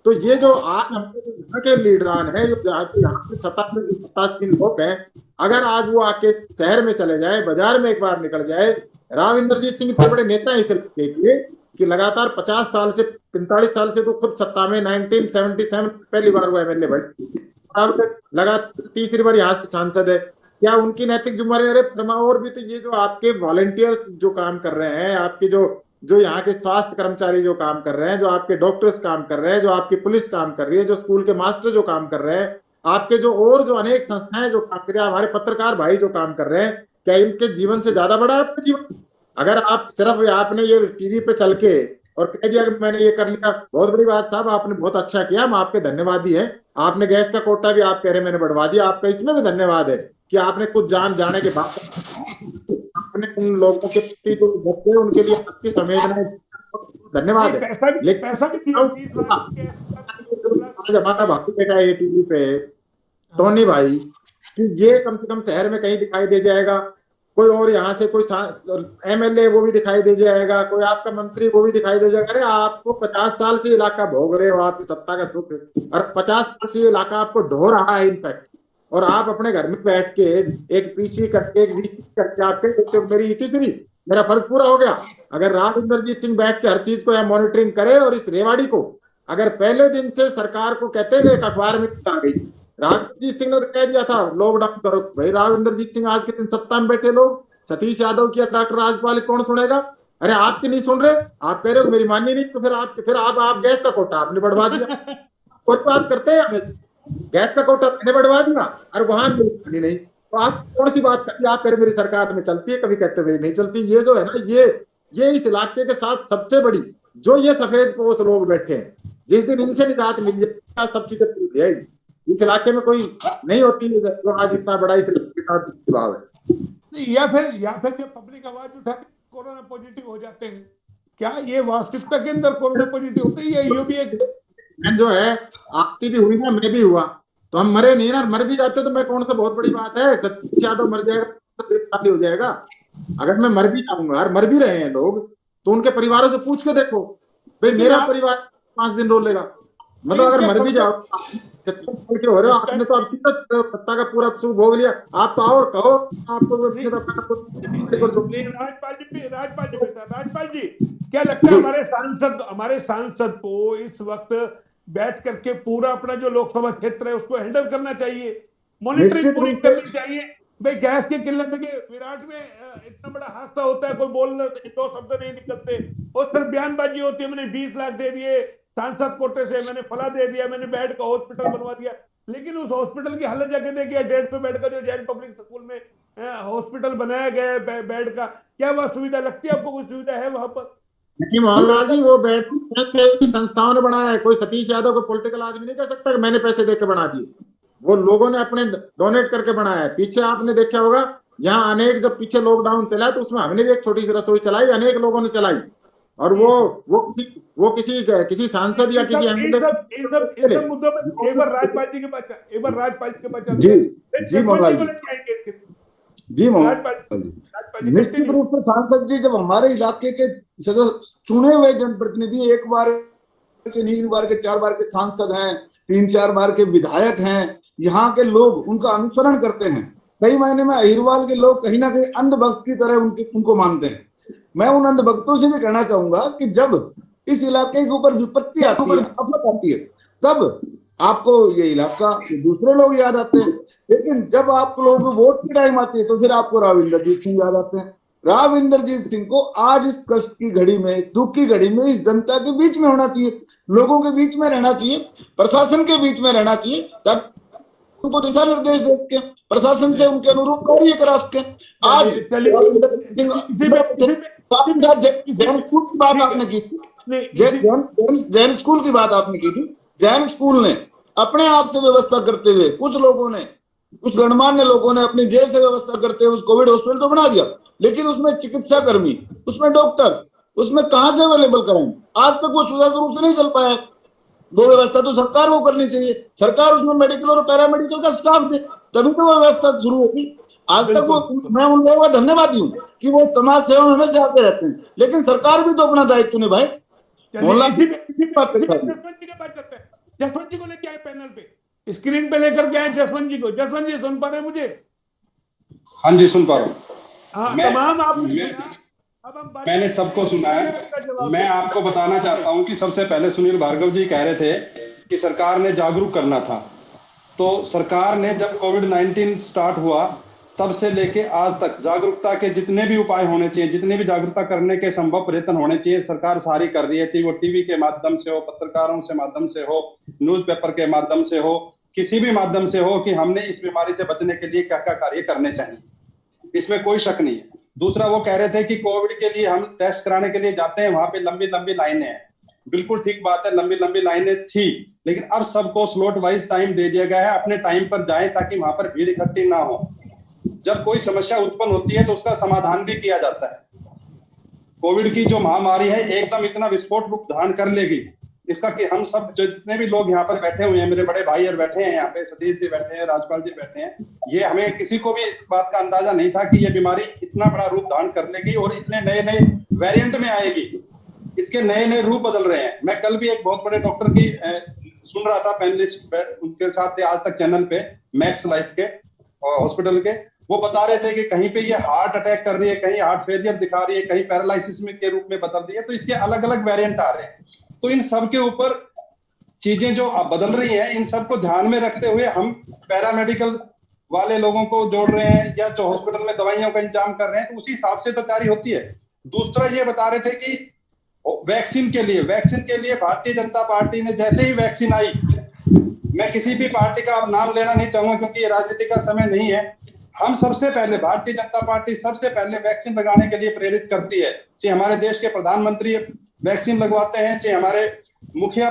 तो ये जो आज हमारे यहाँ के लीडरान है, जो यहाँ के 87 लोग हैं, अगर आज वो आके शहर में चले जाए, बाजार में एक बार निकल जाए, राव इंद्रजीत सिंह इतने बड़े नेता है इसे देखिए कि लगातार 50 साल से 45 साल से तो खुद सत्ता में, 1977 पहली बार वो एमएलए बने, अब लगातार तीसरी बार यहाँ से सांसद है। क्या उनकी नैतिक जिम्मेदारी? अरे और भी तो ये जो आपके वॉलंटियर्स जो काम कर रहे हैं, आपके जो यहाँ के स्वास्थ्य कर्मचारी जो काम कर रहे हैं, जो आपके डॉक्टर्स काम कर रहे हैं, जो आपकी पुलिस काम कर रही है, जो स्कूल के मास्टर जो काम कर रहे हैं, आपके जो और जो अनेक संस्थाएं जो काम कर रहे हैं, हमारे पत्रकार भाई जो काम कर रहे हैं, क्या इनके जीवन से ज्यादा बड़ा है आपका जीवन? अगर आप सिर्फ आपने ये टीवी पे चल के और कह दिया कि मैंने ये कर लिया, बहुत बड़ी बात साहब, आपने बहुत अच्छा किया, हम आपके धन्यवादी हैं। आपने गैस का कोटा भी आप कह रहे हैं मैंने बढ़वा दिया, आपका इसमें भी धन्यवाद है कि आपने कुछ जान जाने के बाद अपने उन लोगों के प्रति जो बच्चे उनके लिए आपकी संवेदनाएं, धन्यवाद है। पैसा भी लेकिन दिया 20 लाख के आज हमारा भाई देखा है टीवी पे टोनी भाई कि ये कम से कम शहर में कहीं दिखाई दे जाएगा, कोई और यहाँ से कोई एमएलए वो भी दिखाई दे जाएगा, कोई आपका मंत्री वो भी दिखाई दे जाएगा। अरे आपको 50 साल से इलाका भोग रहे हो, आपकी सत्ता का सुख है, और 50 साल से ये इलाका आपको ढो रहा है इनफैक्ट, और आप अपने घर में बैठ के एक पीसी करके एक वीसी करके आप कहते मेरी ET3 मेरा फर्ज पूरा हो गया। अगर राव इंद्रजीत सिंह बैठ के हर चीज को यहाँ मॉनिटरिंग करे, और इस रेवाड़ी को अगर पहले दिन से सरकार को कहते हुए एक अखबार में आ गई, राव इंद्रजीत सिंह ने तो कह दिया था लॉकडाउन करो, भाई राव इंद्रजीत सिंह आज के दिन सत्ता में बैठे लोग, सतीश यादव की डॉक्टर राजपाल कौन सुनेगा? अरे आपकी नहीं सुन रहे, आप कह रहे हो मेरी माननी नहीं, तो फिर आप गैस का कोटा आपने बढ़वा दिया। कोई बात करते हैं हमें, गैस का कोटा मैंने बढ़वा दिया और वहां मेरी नहीं, तो आप कौन सी बात करती है? आप कह रहे मेरी सरकार में चलती है, कभी कहते मेरी नहीं चलती। ये जो है ना, ये इस इलाके के साथ सबसे बड़ी जो ये सफेद पोश लोग बैठे हैं, जिस दिन इनसे निजात मिल जाए सब चीजें पूरी है। इस इलाके में कोई नहीं होती जो आज इतना बड़ा इस इलाके के साथ भाव है। या फिर जब पब्लिक आवाज उठाती कोरोना पॉजिटिव हो जाते हैं, क्या ये वास्तविकता के अंदर कोरोना पॉजिटिव होते हैं? ये भी एक जो है आपकी भी हुई ना, मैं भी हुआ, तो हम मरे नहीं ना, मर भी जाते तो मैं कौन सा बहुत बड़ी बात है, सतीश यादव मर जाएगा तो देश खाली हो जाएगा। अगर मैं मर भी जाऊंगा, और मर भी रहे हैं लोग, तो उनके परिवारों से पूछ के देखो, भाई मेरा परिवार 5 दिन रो लेगा, मतलब अगर मर भी जाओ हो रहे हो आपने, तो आप कितना सत्ता का पूरा सुख भोग लिया, आप तो और कहो आपको। राजपाल जी क्या लगता है हमारे सांसद को इस वक्त बैठ करके पूरा अपना जो लोकसभा क्षेत्र है उसको हैंडल करना चाहिए, मॉनिटरिंग पूरी करनी चाहिए? भाई गैस की किल्लत के विराट में इतना बड़ा हादसा होता है, कोई बोल 2 शब्द नहीं निकलते, और सिर्फ बयानबाजी होती है, मैंने 20 लाख दे दिए सांसद कोटे से, मैंने फला दे दिया, मैंने बेड का हॉस्पिटल बनवा दिया, लेकिन उस हॉस्पिटल की हालत जाके देखिए, 150 बेड का जो जैन पब्लिक स्कूल में हॉस्पिटल बनाया गया है बेड का, क्या वह सुविधा लगती है आपको? कोई सुविधा है वहां पर? नहीं मोहनलाल जी, वो बेड संस्थाओं ने बनाया है, कोई सतीश यादव को पॉलिटिकल आदमी नहीं कह सकता कि मैंने पैसे देकर बना दिए, वो लोगों ने अपने डोनेट करके बनाया है। पीछे आपने देखा होगा यहाँ अनेक, जब पीछे लॉकडाउन चला तो उसमें हमने भी एक छोटी सी रसोई चलाई, अनेक लोगों ने चलाई, और वो किसी सांसद या किसी एमएलए मुद्दों पर एक बार राजपाल जी के पास जी मोहनलाल जी निश्चित रूप से सांसद जी, जब हमारे इलाके के चुने हुए जनप्रतिनिधि एक बार के 3 बार के 4 बार के सांसद हैं, 3-4 बार के विधायक हैं, यहाँ के लोग उनका अनुसरण करते हैं। सही मायने में अहिरवाल के लोग कहीं ना कहीं अंधभक्त की तरह उनको मानते हैं। मैं उन अंधभक्तों से भी कहना चाहूंगा कि जब इस इलाके के ऊपर विपत्ति आती है, आफत आती है, तब आपको ये इलाका दूसरे लोग याद आते हैं, लेकिन जब आप लोगों को वोट की टाइम आती है तो फिर आपको राव इंद्रजीत सिंह याद आते हैं। राव इंद्रजीत सिंह को आज इस कष्ट की घड़ी में, इस दुख की घड़ी में, इस जनता के बीच में होना चाहिए, लोगों के बीच में रहना चाहिए, प्रशासन के बीच में रहना चाहिए, ताकि उनको दिशा निर्देश दे सके, प्रशासन से उनके अनुरूप कार्य करा सके। आज जैन स्कूल की बात आपने की थी, जैन स्कूल की बात आपने की थी, जैन स्कूल ने अपने आप से व्यवस्था करते हुए, कुछ गणमान्य लोगों ने अपनी जेब से व्यवस्था करते हुए उस कोविड हॉस्पिटल तो बना दिया, लेकिन उसमें चिकित्सा कर्मी, उसमें डॉक्टर्स, उसमें कहां से अवेलेबल कराएं? आज तक वो सुचारू रूप से नहीं चल पाया। वो व्यवस्था तो सरकार को करनी चाहिए, सरकार उसमें मेडिकल और पैरामेडिकल का स्टाफ दे, तभी तो वो व्यवस्था शुरू होगी। आज तक वो, मैं उन लोगों का धन्यवादी हूँ कि वो समाज सेवा में हमेशा आते रहते हैं, लेकिन सरकार भी तो अपना दायित्व निभाए। जसवंत जी को लेके आए पैनल पे, स्क्रीन पे लेकर के आए जसवंत जी को। जसवंत जी सुन पा रहे मुझे? हाँ जी सुन पा रहा हूँ। हाँ, तमाम मैंने सबको सुना है। मैं आपको बताना चाहता हूं कि सबसे पहले सुनील भार्गव जी कह रहे थे कि सरकार ने जागरूक करना था, तो सरकार ने जब कोविड-19 स्टार्ट हुआ तब से लेके आज तक जागरूकता के जितने भी उपाय होने चाहिए, जितने भी जागरूकता करने के संभव प्रयत्न होने चाहिए, सरकार सारी कर रही है, चाहे वो टीवी के माध्यम से हो, पत्रकारों से माध्यम से हो, न्यूज़पेपर के माध्यम से हो, किसी भी माध्यम से हो कि हमने इस बीमारी से बचने के लिए क्या क्या कार्य करने चाहिए, इसमें कोई शक नहीं है। दूसरा, वो कह रहे थे कि कोविड के लिए हम टेस्ट कराने के लिए जाते हैं, वहां पे लंबी लंबी लाइनें हैं। बिल्कुल ठीक बात है, लंबी लंबी लाइनें थी, लेकिन अब सबको स्लॉट वाइज टाइम दे दिया गया है, अपने टाइम पर जाएं ताकि वहां पर भीड़ इकट्ठी ना हो। जब कोई समस्या उत्पन्न होती है तो उसका समाधान भी किया जाता है। कोविड की जो महामारी है एकदम इतना विस्फोट रूप धारण कर लेगी इसका कि हम सब जितने भी लोग यहाँ पर बैठे हुए हैं, मेरे बड़े भाई और बैठे हैं यहाँ पे, सतीश जी बैठे हैं, राजपाल जी बैठे हैं, ये हमें किसी को भी इस बात का अंदाजा नहीं था कि ये बीमारी इतना बड़ा रूप धारण कर लेगी और इतने नए नए वेरिएंट में आएगी। इसके नए नए रूप बदल रहे हैं। मैं कल भी एक बहुत बड़े डॉक्टर की सुन रहा था, पैनलिस्ट उनके साथ थे आज तक चैनल पे, मैक्स लाइफ के हॉस्पिटल के, वो बता रहे थे कि कहीं पे ये हार्ट अटैक कर रही है, कहीं हार्ट फेलियर दिखा रही है, कहीं पैरालिसिस में के रूप में बदल रही है। तो इसके अलग अलग वेरिएंट आ रहे हैं। तो इन सब के ऊपर चीजें जो अब बदल रही हैं, इन सबको ध्यान में रखते हुए हम पैरामेडिकल वाले लोगों को जोड़ रहे हैं या जो हॉस्पिटल में दवाइयों का इंतजाम कर रहे हैं, तो उसी हिसाब से तो तैयारी होती है। दूसरा, ये बता रहे थे कि वैक्सीन के लिए भारतीय जनता पार्टी ने जैसे ही वैक्सीन आई, मैं किसी भी पार्टी का नाम लेना नहीं चाहूंगा क्योंकि ये राजनीति का समय नहीं है, हम सबसे पहले, भारतीय जनता पार्टी सबसे पहले वैक्सीन लगाने के लिए प्रेरित करती है। चाहे हमारे देश के प्रधानमंत्री वैक्सीन लगवाते हैं, चाहे हमारे मुखिया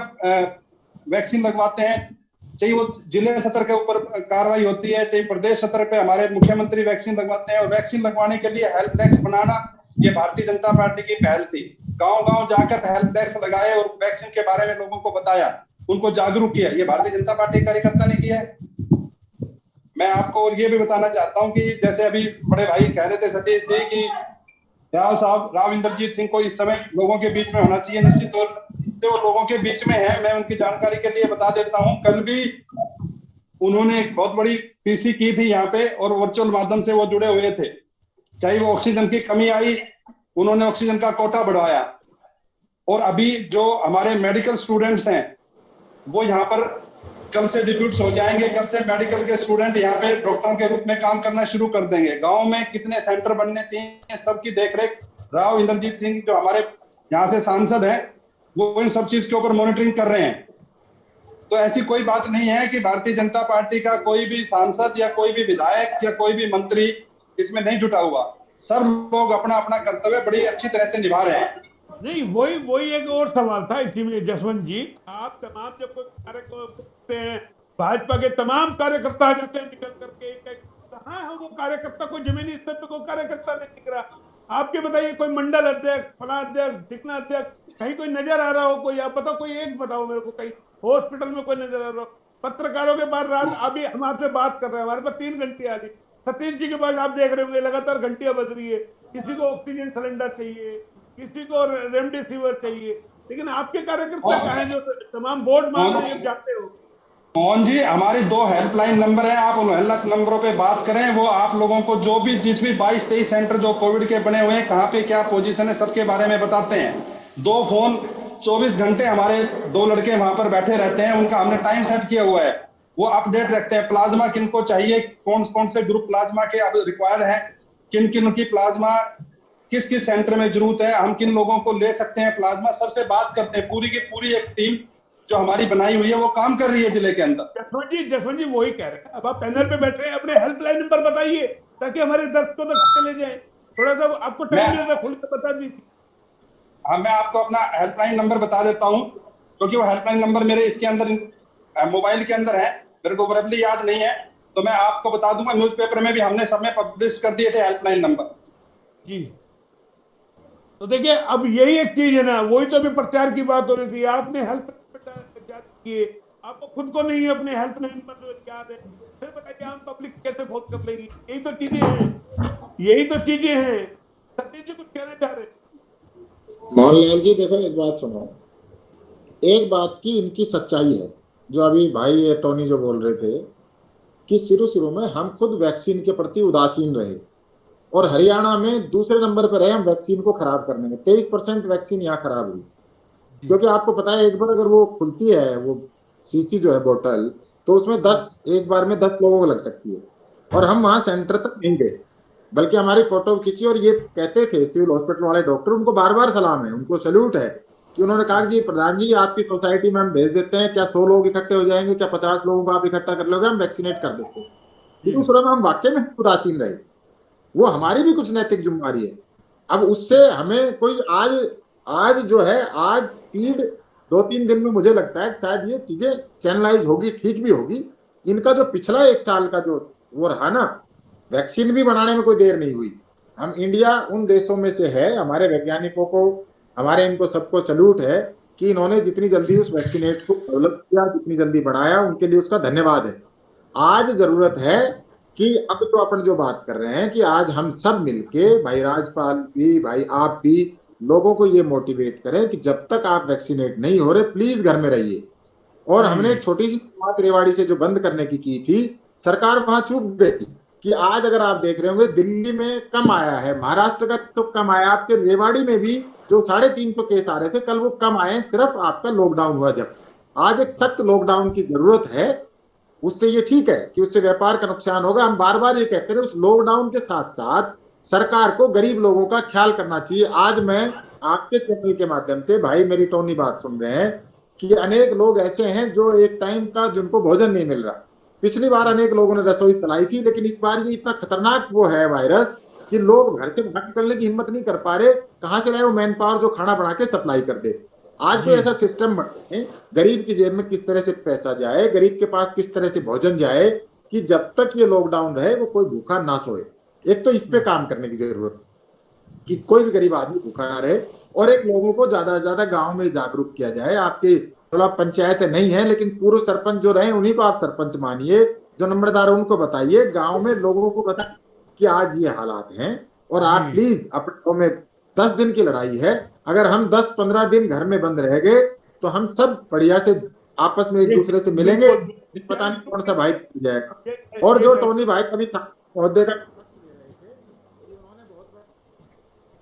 वैक्सीन लगवाते हैं, चाहे वो जिले स्तर के ऊपर कार्रवाई होती है, चाहे प्रदेश स्तर पे हमारे मुख्यमंत्री वैक्सीन लगवाते हैं। और वैक्सीन लगवाने के लिए हेल्प डेस्क बनाना ये भारतीय जनता पार्टी की पहल थी। गांव गांव जाकर हेल्प डेस्क लगाए और वैक्सीन के बारे में लोगों को बताया, उनको जागरूक किया। ये भारतीय जनता पार्टी कार्यकर्ता ने किया है। मैं आपको ये भी बताना चाहता हूँ कि जैसे अभी बड़े भाई कह रहे थे सतीश जी की राव इंद्रजीत सिंह को इस समय लोगों के बीच में होना चाहिए, निश्चित तौर से वो लोगों के बीच में है। मैं उनकी जानकारी के लिए बता देता हूँ, कल भी उन्होंने एक बहुत बड़ी पीसी की थी यहाँ पे और वर्चुअल माध्यम से वो जुड़े हुए थे। चाहे वो ऑक्सीजन की कमी आई, उन्होंने ऑक्सीजन का कोटा बढ़ाया। और अभी जो हमारे मेडिकल स्टूडेंट्स हैं वो यहाँ पर कल से डिप्यूट्स हो जाएंगे। कल से मेडिकल के स्टूडेंट यहाँ पे डॉक्टरों के रूप में काम करना शुरू कर देंगे। गांव में कितने सेंटर बनने चाहिए, सबकी देखरेख राव इंद्रजीत सिंह जो हमारे यहाँ से सांसद हैं, वो इन सब चीज के ऊपर मॉनिटरिंग कर रहे हैं। तो ऐसी कोई बात नहीं है कि भारतीय जनता पार्टी का कोई भी सांसद या कोई भी विधायक या कोई भी मंत्री इसमें नहीं जुटा हुआ। सब लोग अपना अपना कर्तव्य बड़ी अच्छी तरह से निभा रहे हैं। नहीं, वही एक और सवाल था इसी में जसवंत जी, आप तमाम जब कोई कार्यक्रम करते हैं, भाजपा के तमाम कार्यकर्ता जाते हैं निकल करके, कहाँ है वो कार्यकर्ता? कोई जमीनी स्तर पे कोई कार्यकर्ता नहीं दिख रहा। आपके बताइए, कोई मंडल अध्यक्ष, फला अध्यक्ष, दिखना अध्यक्ष कहीं कोई नजर आ रहा हो? कोई आप बताओ, कोई एक बताओ मेरे को, कहीं हॉस्पिटल में कोई नजर आ रहा हो? पत्रकारों के बाद रात अभी हम आपसे बात कर रहे हैं, हमारे पास 3 घंटे आ रही। सतीश जी के पास आप देख रहे होंगे लगातार घंटियां बज रही है, किसी को ऑक्सीजन सिलेंडर चाहिए, किसी को रेमडेसिविर चाहिए, लेकिन आपके कार्यकर्ता कहाँ हैं जो तमाम बोर्ड मांग रहे हैं, जाते हो? मोहन जी, हमारे 2 हेल्पलाइन नंबर हैं, आप उन हेल्पलाइन नंबरों पे बात करें। वो आप लोगों को जो भी जिस भी 22-23 सेंटर जो कोविड के बने हुए हैं, कहाँ पे क्या पोजीशन है, सबके बारे में बताते हैं। 2 फोन 24 घंटे हमारे 2 लड़के वहां पर बैठे रहते हैं, उनका हमने टाइम सेट किया हुआ है, वो अपडेट रखते हैं। प्लाज्मा किनको चाहिए, कौन कौन से ग्रुप प्लाज्मा के अब रिक्वायर्ड है, किन किन की प्लाज्मा किस किस सेंटर में जरूरत है, हम किन लोगों को ले सकते हैं प्लाज्मा, सबसे बात करते हैं। पूरी की पूरी एक टीम जो हमारी बनाई हुई है वो काम कर रही है जिले के अंदर। जसवंत जी वही कह रहे हैं, अब आप पैनल पे बैठे हैं, अपने हेल्पलाइन नंबर बताइए ताकि हमारे दर्शकों तक चले जाए। थोड़ा सा आपको टाइम मिल रहा है, खुल के बता दीजिए। हाँ, मैं आपको अपना हेल्पलाइन नंबर बता देता हूँ, क्योंकि वो हेल्पलाइन नंबर मेरे इसके अंदर मोबाइल के अंदर है, मेरे को बराबरी याद नहीं है, तो मैं आपको बता दूंगा। न्यूज़पेपर में भी हमने सब में पब्लिश कर दिए थे हेल्पलाइन नंबर जी। तो देखिए, अब यही एक चीज है ना, वही तो अभी प्रचार की बात हो रही थी, आपने हेल्प किए, आपको खुद को नहीं अपने हेल्प नंबर याद है, फिर बताइए आम पब्लिक कैसे फोन कर लेगी? यही तो चीजें हैं, यही तो चीजें हैं। सतीश जी कुछ कहना चाह रहे? मोहनलाल जी देखो, एक बात सुनो, एक बात की इनकी सच्चाई है, जो अभी भाई टोनी जो बोल रहे थे कि शुरू में हम खुद वैक्सीन के प्रति उदासीन रहे और हरियाणा में दूसरे नंबर पर रहे हम वैक्सीन को खराब करने में। 23% वैक्सीन यहाँ खराब हुई, क्योंकि आपको पता है एक बार अगर वो खुलती है वो सीसी जो है बोतल, तो उसमें 10 एक बार में 10 लोगों को लग सकती है। और हम वहां सेंटर तक नहीं गए, बल्कि हमारी फोटो खींची और ये कहते थे सिविल हॉस्पिटल वाले डॉक्टर, उनको बार बार सलाम है, उनको सैल्यूट है कि उन्होंने कहा कि प्रधान जी आपकी सोसाइटी में हम भेज देते हैं, क्या 100 लोग इकट्ठे हो जाएंगे, क्या 50 लोगों को आप इकट्ठा कर लोगे, हम वैक्सीनेट कर देते हैं। लेकिन उस समय हम वाकई में उदासीन रहे, वो हमारी भी कुछ नैतिक जिम्मेदारी है। अब उससे हमें कोई आज जो है, आज स्पीड 2-3 दिन में मुझे लगता है कि शायद ये चीजें चैनलाइज होगी, ठीक भी होगी। इनका जो पिछला 1 साल का जो वो रहा ना, वैक्सीन भी बनाने में कोई देर नहीं हुई। हम इंडिया उन देशों में से है, हमारे वैज्ञानिकों को, हमारे इनको सबको सल्यूट है कि इन्होंने जितनी जल्दी उस वैक्सीनेट को डेवलप किया, जितनी जल्दी बनाया, उनके लिए उसका धन्यवाद है। आज जरूरत है कि अब तो अपन जो बात कर रहे हैं कि आज हम सब मिलके, भाई राजपाल भी, भाई आप भी, लोगों को ये मोटिवेट करें कि जब तक आप वैक्सीनेट नहीं हो रहे प्लीज घर में रहिए। और हमने एक छोटी सी बात रेवाड़ी से जो बंद करने की थी, सरकार वहां चूक गई कि आज अगर आप देख रहे होंगे दिल्ली में कम आया है, महाराष्ट्र का तो कम आया, आपके रेवाड़ी में भी जो 350 केस आ रहे थे कल वो कम आए, सिर्फ आपका लॉकडाउन हुआ जब। आज एक सख्त लॉकडाउन की जरूरत है। उससे ये ठीक है कि उससे व्यापार का नुकसान होगा, हम बार बार ये कहते हैं, उस लॉकडाउन के साथ साथ सरकार को गरीब लोगों का ख्याल करना चाहिए। आज मैं आपके चैनल के माध्यम से, भाई मेरी टोनी बात सुन रहे हैं कि अनेक लोग ऐसे हैं जो एक टाइम का जिनको भोजन नहीं मिल रहा। पिछली बार अनेक लोगों ने रसोई चलाई थी, लेकिन इस बार ये इतना खतरनाक वो है वायरस कि लोग घर से बाहर निकलने की हिम्मत नहीं कर पा रहे। कहां से लाए वो मैन पावर जो खाना बना के सप्लाई कर दे। आज कोई ऐसा सिस्टम बने, गरीब की जेब में किस तरह से पैसा जाए, गरीब के पास किस तरह से भोजन जाए, कि जब तक ये लॉकडाउन रहे वो कोई भूखा ना सोए। एक तो इस पे काम करने की जरूरत कि कोई भी गरीब आदमी भूखा ना रहे, और एक लोगों को ज्यादा से ज्यादा गांव में जागरूक किया जाए। आपकी चलो पंचायत नहीं है, लेकिन पूर्व सरपंच जो रहे उन्हीं को आप सरपंच मानिए, जो नंबरदार उनको बताइए, गांव में लोगों को बताएं कि आज ये हालात हैं। और आप प्लीज अपने में 10 दिन की लड़ाई है, अगर हम 10-15 दिन घर में बंद रह गए तो हम सब बढ़िया से आपस में एक दूसरे से मिलेंगे, पता नहीं कौन सा भाई जाएगा। और जो टोनी भाई कभी महोदय का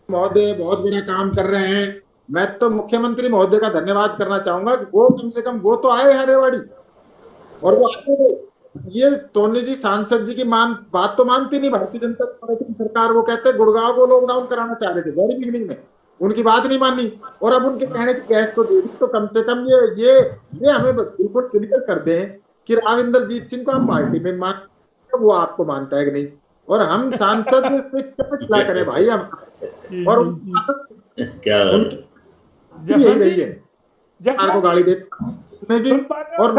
महोदय बहुत बड़ा काम कर रहे हैं, मैं तो मुख्यमंत्री महोदय का धन्यवाद करना चाहूंगा कि वो कम से कम वो तो आए हैं रेवाड़ी, और वो आते। ये टोनी जी सांसद जी की बात तो मानती नहीं भारतीय जनता पार्टी की सरकार। वो कहते हैं गुड़गांव को लॉकडाउन कराना चाह रहे थे वेरी बिगिनिंग में, उनकी बात नहीं मानी, और अब उनके कहने से गैस तो दे दी। तो कम से कम ये हमें बिल्कुल क्लियर कर दें कि राविंदरजीत सिंह को हम पार्टी में मान, वो आपको मानता है कि नहीं, और हम सांसद से क्या खिला करें भाई हम। और क्या यही रही है, सरकार को गाली दे भी, और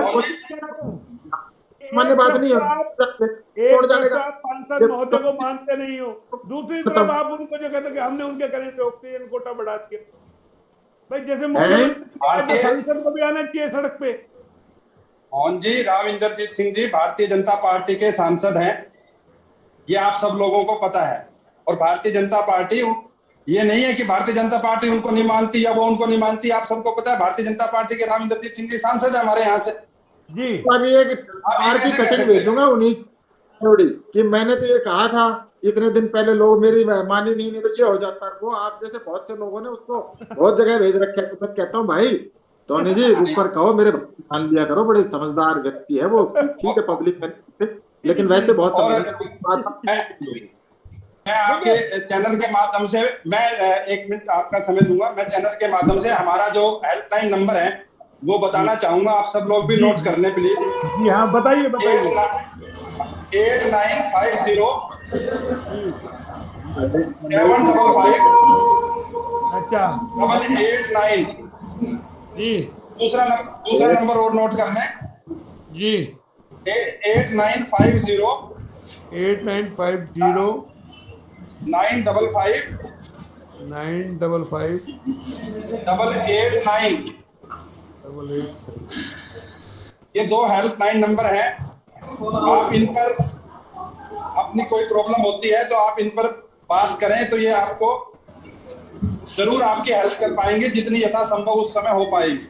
मान्य बात नहीं है, छोड़ जाने का। सांसद महोदय को मानते नहीं हो, दूसरी तरफ आप उनको जो कहते कि हमने उनके कहने पे ऑक्सीजन कोटा बढ़ा दिया। भाई जैसे मुख्यमंत्री सांसद को भी आना चाहिए सड़क पे। मोहन जी, राव इंद्रजीत सिंह जी भारतीय जनता पार्टी के सांसद हैं, ये आप सब लोगों को पता है। और भारतीय जनता पार्टी, ये नहीं है कि भारतीय जनता पार्टी उनको नहीं मानती या वो उनको नहीं मानती, आप सबको पता है भारतीय जनता पार्टी के राव इंद्रजीत सिंह जी सांसद है हमारे यहाँ से जी। अभी एक की कटिंग भेजूंगा उन्हीं कि मैंने तो ये कहा था इतने दिन पहले, लोग मेरी मानी नहीं तो ये हो जाता। वो आप जैसे बहुत से लोगों ने उसको बहुत जगह भेज रखे है। तो मैं कहता हूँ भाई टोनी जी ऊपर कहो, मेरे मान लिया करो, बड़े समझदार व्यक्ति है वो, ठीक है पब्लिक में, लेकिन वैसे बहुत मैं आपके चैनल के माध्यम से, मैं 1 मिनट आपका समय दूंगा, मैं चैनल के माध्यम से हमारा जो हेल्पलाइन नंबर है वो बताना चाहूंगा, आप सब लोग भी नोट कर लें प्लीज। जी हाँ बताइए बताइए। 8950 755 अच्छा 889 जी। दूसरा नंबर और नोट कर लें जी। 8950 955 889 ये 2 हेल्पलाइन नंबर है। आप इन पर अपनी कोई प्रॉब्लम होती है तो आप इन पर बात करें, तो ये आपको जरूर आपकी हेल्प कर पाएंगे जितनी यथासंभव उस समय हो पाएगी।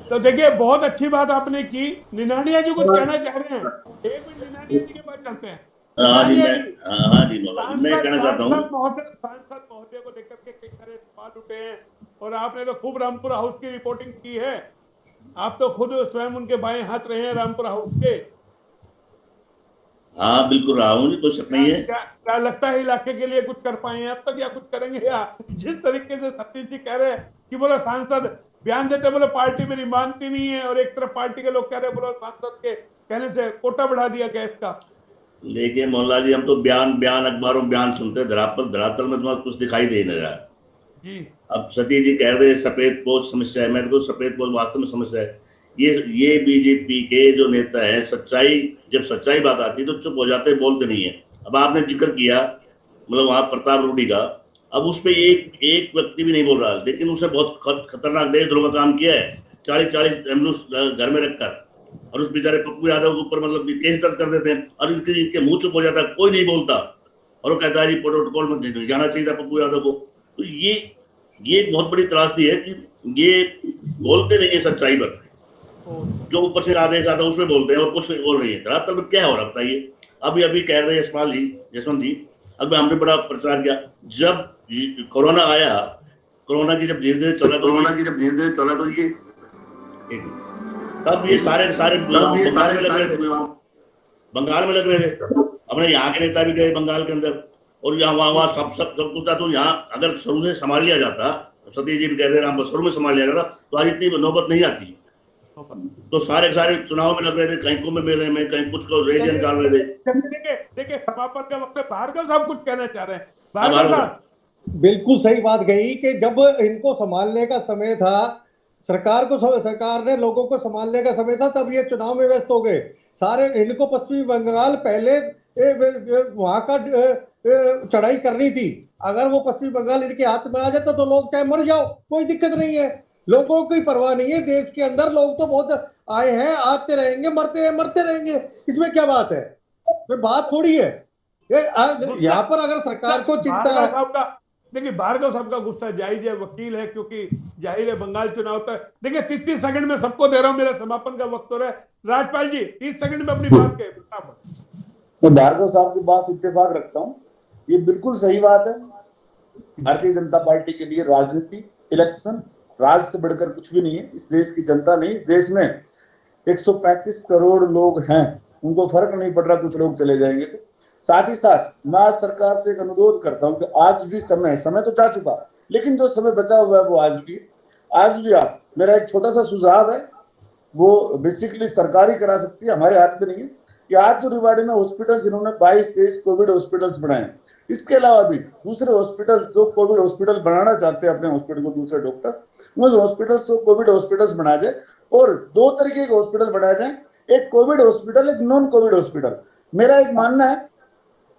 तो देखिए बहुत अच्छी बात आपने की। निनानिया जी कुछ कहना चाह रहे हैं, 1 मिनट निनानिया जी के पास चलते हैं। हाँ जी मैं कहना चाहता हूँ, सांसद महोदय को लेकर के कई सारे सवाल उठे हैं, और आपने तो खूब रामपुर हाउस की रिपोर्टिंग की है। आप तो खुद स्वयं उनके बाएं हाथ रहे हैं रामपुर हाउस के। हाँ बिल्कुल रहा हूँ जी, कोई शक नहीं है। क्या लगता है इलाके के लिए कुछ कर पाए हैं अब तक या कुछ करेंगे? या जिस तरीके से सतीश जी कह रहे हैं कि बोलो सांसद बयान देते बोलो पार्टी मेरी मानती नहीं है, और एक तरफ पार्टी के लोग कह रहे बोलो सांसद के कहने से कोटा बढ़ा दिया गैस का। देखिए मोहनलाल जी, हम तो बयान अखबारों में बयान सुनते हैं, धरातल में तुम्हारा कुछ दिखाई दे नहीं रहा जी। अब सतीश जी कह रहे हैं सफेद पोस्ट समस्या है, मैं तो सफेद पोस्ट वास्तव में समस्या है। ये बीजेपी के जो नेता है, जब सच्चाई बात आती है तो चुप हो जाते, बोलते नहीं है। अब आपने जिक्र किया मतलब वहां प्रताप रूडी का, अब उस पर एक व्यक्ति भी नहीं बोल रहा, लेकिन उसने बहुत खतरनाक देशद्रोह का काम किया है। 40 एम्बुलेंस घर में रखकर, और उस बेचारे पप्पू यादव के ऊपर मतलब केस दर्ज कर देते हैं, और इनके मुंह चुप हो जाता है, कोई नहीं बोलता, और वो कहता है जी प्रोटोकॉल में जाना चाहिए था पप्पू यादव को। तो ये एक बहुत बड़ी त्रासदी है कि ये बोलते नहीं है सच्चाई पर, जो ऊपर से आदेश आता है उसमें बोलते हैं और कुछ बोल रही है। धरातल में क्या हो रहा बताइए? अभी कह रहे हैं जसवंत जी, अभी हमने बड़ा प्रचार किया जब कोरोना आया, कोरोना की जब धीरे धीरे चला तो ये तब ये सारे बंगाल में लग रहे थे। अपने यहाँ के नेता भी गए बंगाल के अंदर, और यहाँ वहाँ सब कुछ था। तो यहाँ अगर शुरू से संभाल लिया जाता, सतीश जी भी कह रहे हैं शुरू में संभाल लिया जाता, तो आज इतनी नौबत नहीं आती। तो सारे चुनाव में लग रहे थे, कहीं कुंभ मेले में, कहीं कुछ को रेडियो निकाल रहे थे। देखिए समापन के वक्त भार्गव साहब कुछ कहना चाह रहे हैं। भार्गव साहब बिल्कुल सही बात कही कि जब इनको संभालने का समय था, सरकार ने लोगों को संभालने का समय था, तब ये चुनाव में व्यस्त हो गए सारे। इनको पश्चिमी बंगाल पहले वहां का चढ़ाई करनी थी। अगर वो पश्चिमी बंगाल इनके हाथ में आ जाता तो लोग चाहे मर जाओ, कोई दिक्कत नहीं है, लोगों की परवाह नहीं है। देश के अंदर लोग तो बहुत आए हैं, आते रहेंगे, मरते रहेंगे, इसमें क्या बात है? कोई बात थोड़ी है यहाँ पर। अगर सरकार को चिंता है, देखिए भार्गव साहब का गुस्सा जायज है, वकील है, क्योंकि जाहिर है बंगाल चुनाव तक। देखिए 30 सेकंड में सबको दे रहा हूं, मेरा समापन का वक्त हो रहा है। राजपाल जी 30 सेकंड में अपनी बात कहें। मैं भार्गव साहब की बात इत्तेफाक रखता हूँ, ये बिल्कुल सही बात है। भारतीय जनता पार्टी के लिए राजनीति, इलेक्शन, राज से बढ़कर कुछ भी नहीं है। इस देश की जनता नहीं, इस देश में 135 करोड़ लोग हैं, उनको फर्क नहीं पड़ रहा कुछ लोग चले जाएंगे तो। साथ ही साथ मैं आज सरकार से एक अनुरोध करता हूँ कि आज भी समय तो जा चुका, लेकिन जो समय बचा हुआ है वो आज भी आप, मेरा एक छोटा सा सुझाव है, वो बेसिकली सरकार ही करा सकती है, हमारे हाथ में नहीं है, कि आज जो रेवाड़ी में हॉस्पिटल्स इन्होंने 22-23 कोविड हॉस्पिटल्स बनाए, इसके अलावा भी दूसरे हॉस्पिटल्स जो कोविड हॉस्पिटल बनाना चाहते हैं अपने हॉस्पिटल को, दूसरे डॉक्टर्स उस हॉस्पिटल्स को कोविड हॉस्पिटल्स बना जाए। और 2 तरीके के हॉस्पिटल बनाए जाए, एक कोविड हॉस्पिटल, एक नॉन कोविड हॉस्पिटल। मेरा एक मानना है,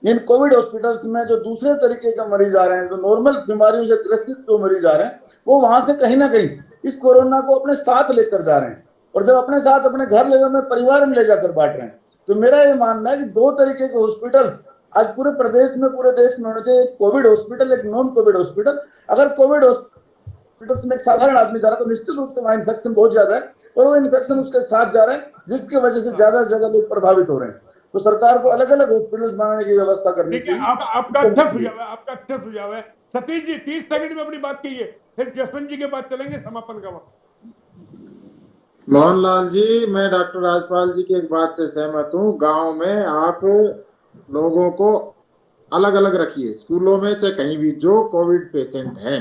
इन कोविड हॉस्पिटल्स में जो दूसरे तरीके के मरीज आ रहे हैं, जो नॉर्मल बीमारियों से ग्रसित जो मरीज आ रहे हैं, वो वहां से कहीं ना कहीं इस कोरोना को अपने साथ लेकर जा रहे हैं, और जब अपने साथ अपने घर ले जाकर परिवार में ले जाकर बांट रहे हैं। तो मेरा ये मानना है कि 2 तरीके के हॉस्पिटल्स आज पूरे प्रदेश में, पूरे देश में होने चाहिए, एक कोविड हॉस्पिटल, एक नॉन कोविड हॉस्पिटल। अगर कोविड हॉस्पिटल्स में एक साधारण आदमी जा रहा है तो निश्चित रूप से वहां इन्फेक्शन बहुत ज्यादा है, और वो इन्फेक्शन उसके साथ जा रहा है, जिसकी वजह से ज्यादा से ज्यादा लोग प्रभावित हो रहे हैं। तो सरकार को अलग अलग हॉस्पिटल्स बनाने की व्यवस्था करनी चाहिए। आपका अच्छा सुझाव है। सतीश जी 30 सेकंड में अपनी बात कीजिए, फिर जसवंत जी के बाद चलेंगे समापन का वक्त। मोहनलाल जी, मैं डॉक्टर राजपाल जी की एक बात से सहमत हूँ। गांव में आप लोगों को अलग अलग रखिए, स्कूलों में चाहे कहीं भी जो कोविड पेशेंट हैं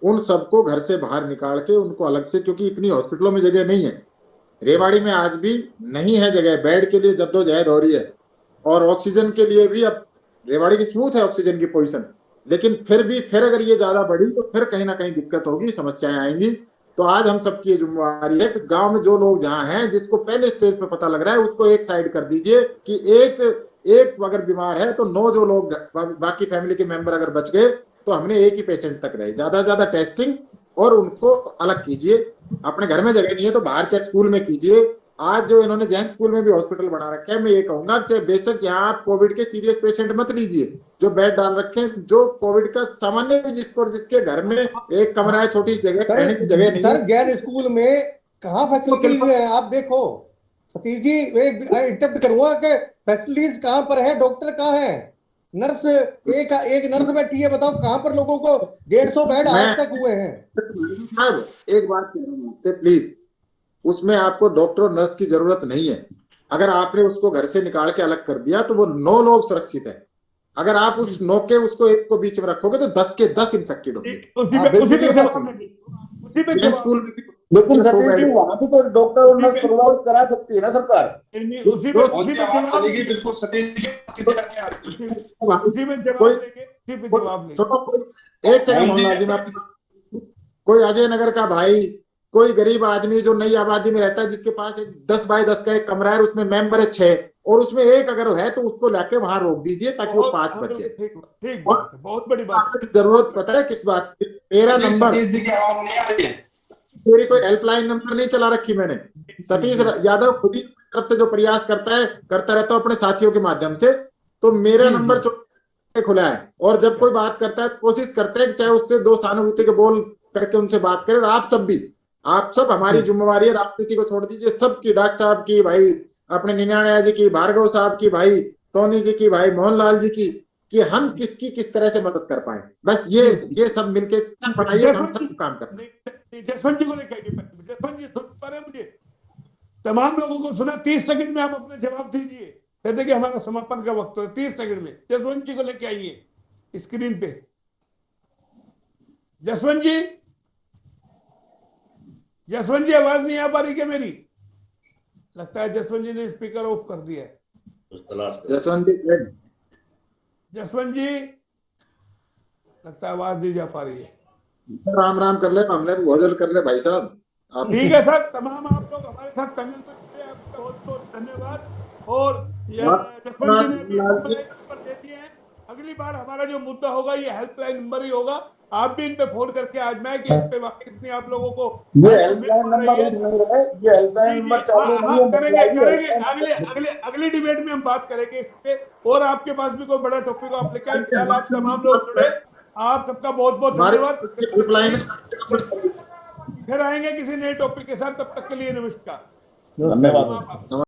उन सबको घर से बाहर निकाल के उनको अलग से, क्योंकि इतनी हॉस्पिटलों में जगह नहीं है। रेवाड़ी में आज भी नहीं है जगह, बेड के लिए जद्दोजहद हो रही है, और ऑक्सीजन के लिए भी। अब रेवाड़ी की स्मूथ है ऑक्सीजन की पोजीशन, लेकिन फिर अगर ये ज्यादा बढ़ी तो फिर कहीं ना कहीं दिक्कत होगी, समस्याएं आएंगी। तो आज हम सबकी जिम्मेवारी है कि गांव में जो लोग जहां हैं, जिसको पहले स्टेज पे पता लग रहा है, उसको एक साइड कर दीजिए कि एक अगर बीमार है तो 9 जो लोग बाकी फैमिली के मेंबर अगर बच गए तो हमने एक ही पेशेंट तक रहे। ज्यादा से ज्यादा टेस्टिंग और उनको अलग कीजिए। अपने घर में जगह नहीं है तो बाहर चाहे स्कूल में कीजिए। आज जो इन्होंने जैन स्कूल में भी हॉस्पिटल बना रखे हैं, मैं ये कहूंगा चाहे बेशक यहाँ आप कोविड के सीरियस पेशेंट मत लीजिए, जो बेड डाल रखे हैं, जो कोविड का सामान्य जिसके घर में एक कमरा है, छोटी जगह, रहने की जगह नहीं। सर जैन स्कूल में कहाँ फैसिलिटीज है? आप देखो सतीश जी, इंटरप्ट करूंगा कि फैसिलिटीज कहाँ पर है, डॉक्टर कहाँ है, नर्स एक नर्स बैठी है, बताओ कहाँ पर लोगों को 150 बेड आज तक हुए हैं। अब एक बात कह रहा हूँ आपसे, प्लीज, उसमें आपको डॉक्टर और नर्स की जरूरत नहीं है। अगर आपने उसको घर से निकाल के अलग कर दिया तो वो 9 लोग सुरक्षित है। अगर आप उस 9 के उसको एक को बीच में रखोगे तो 10 के 10 इन्फेक्टेड होंगे। उसी पे जवाब नहीं, उसी पे जवाब स्कूल में लेकिन सतीश जी वहां भी तो डॉक्टर और नर्स प्रोवाइड करा सकती है ना सरकार। नहीं, उसी पे मोदी जवाब आवाज चलेगी बिल्कुल सतीश जी। उसी में जवाब देंगे, उसी पे जवाब देंगे। एक सेकंड मोहनलाल जी, मैं कोई अजय नगर का भाई, कोई गरीब आदमी जो नई आबादी में रहता है जिसके पास एक 10 बाय 10 का एक कमरा है, उसमें मेंबर है 6 और उसमें एक अगर है तो उसको लाके वहां रोक दीजिए ताकि वो 5 बचे। ठीक बात है, बहुत बड़ी बात है। जरूरत पता है किस बात की? मेरा नंबर, सतीश जी की आवाज नहीं आ रही है। मेरी कोई हेल्पलाइन नंबर नहीं चला रखी मैंने। सतीश यादव खुद ही तरफ से जो प्रयास करता रहता हूँ अपने साथियों के माध्यम से, तो मेरा नंबर खुला है और जब कोई बात करता है कोशिश करते हैं कि चाहे उससे 2 सहानुभूति के बोल करके उनसे बात करें। और आप सब हमारी जिम्मेवारी है, राजनीति को छोड़ दीजिए, सबकी, डॉक्टर साहब की, भाई अपने निन्यानया जी की, भार्गव साहब की, भाई टोनी जी की, भाई मोहनलाल जी की, कि हम किसकी किस तरह से मदद कर पाए। बस ये सब मिलके बनाइए, हम सब काम करें। जसवंत जी को लेकर, जसवंत जी सुन पा रहे हैं मुझे? तमाम लोगों को सुना? 30 सेकंड में आप अपने जवाब दीजिए। कहते कि हमारा समापन का वक्त है, 30 सेकंड में जसवंत जी को लेके आइए स्क्रीन पे। जसवंत जी, जसवंत जी आवाज नहीं आ पा रही क्या मेरी? लगता है जसवंत जी ने स्पीकर ऑफ कर दिया है। जसवंत जी लगता है आवाज नहीं जा पा रही है। राम राम कर ले, हमने भोजन कर ले भाई साहब। ठीक है सर, तमाम आप लोग हमारे साथ पैनल पर जुड़े, आपका बहुत बहुत धन्यवाद। और जसवंत जी ने भी नंबर दे दिए हैं। अगली बार हमारा जो मुद्दा होगा ये हेल्पलाइन नंबर ही होगा। आप भी इन पे फोन करके आजमाएं कि इस पे वाकई कितनी आप लोगों को ये हेल्पलाइन नंबर नहीं रहा है, ये हेल्पलाइन नंबर चालू नहीं है। करेंगे अगली डिबेट में हम बात करेंगे इस पे। और आपके पास भी कोई बड़ा टॉपिक आप लेकर आए, फिलहाल आप तमाम लोग जुड़े, आप सबका बहुत बहुत धन्यवाद। फिर आएंगे किसी नए टॉपिक के साथ, तब तक के लिए नमस्कार, धन्यवाद।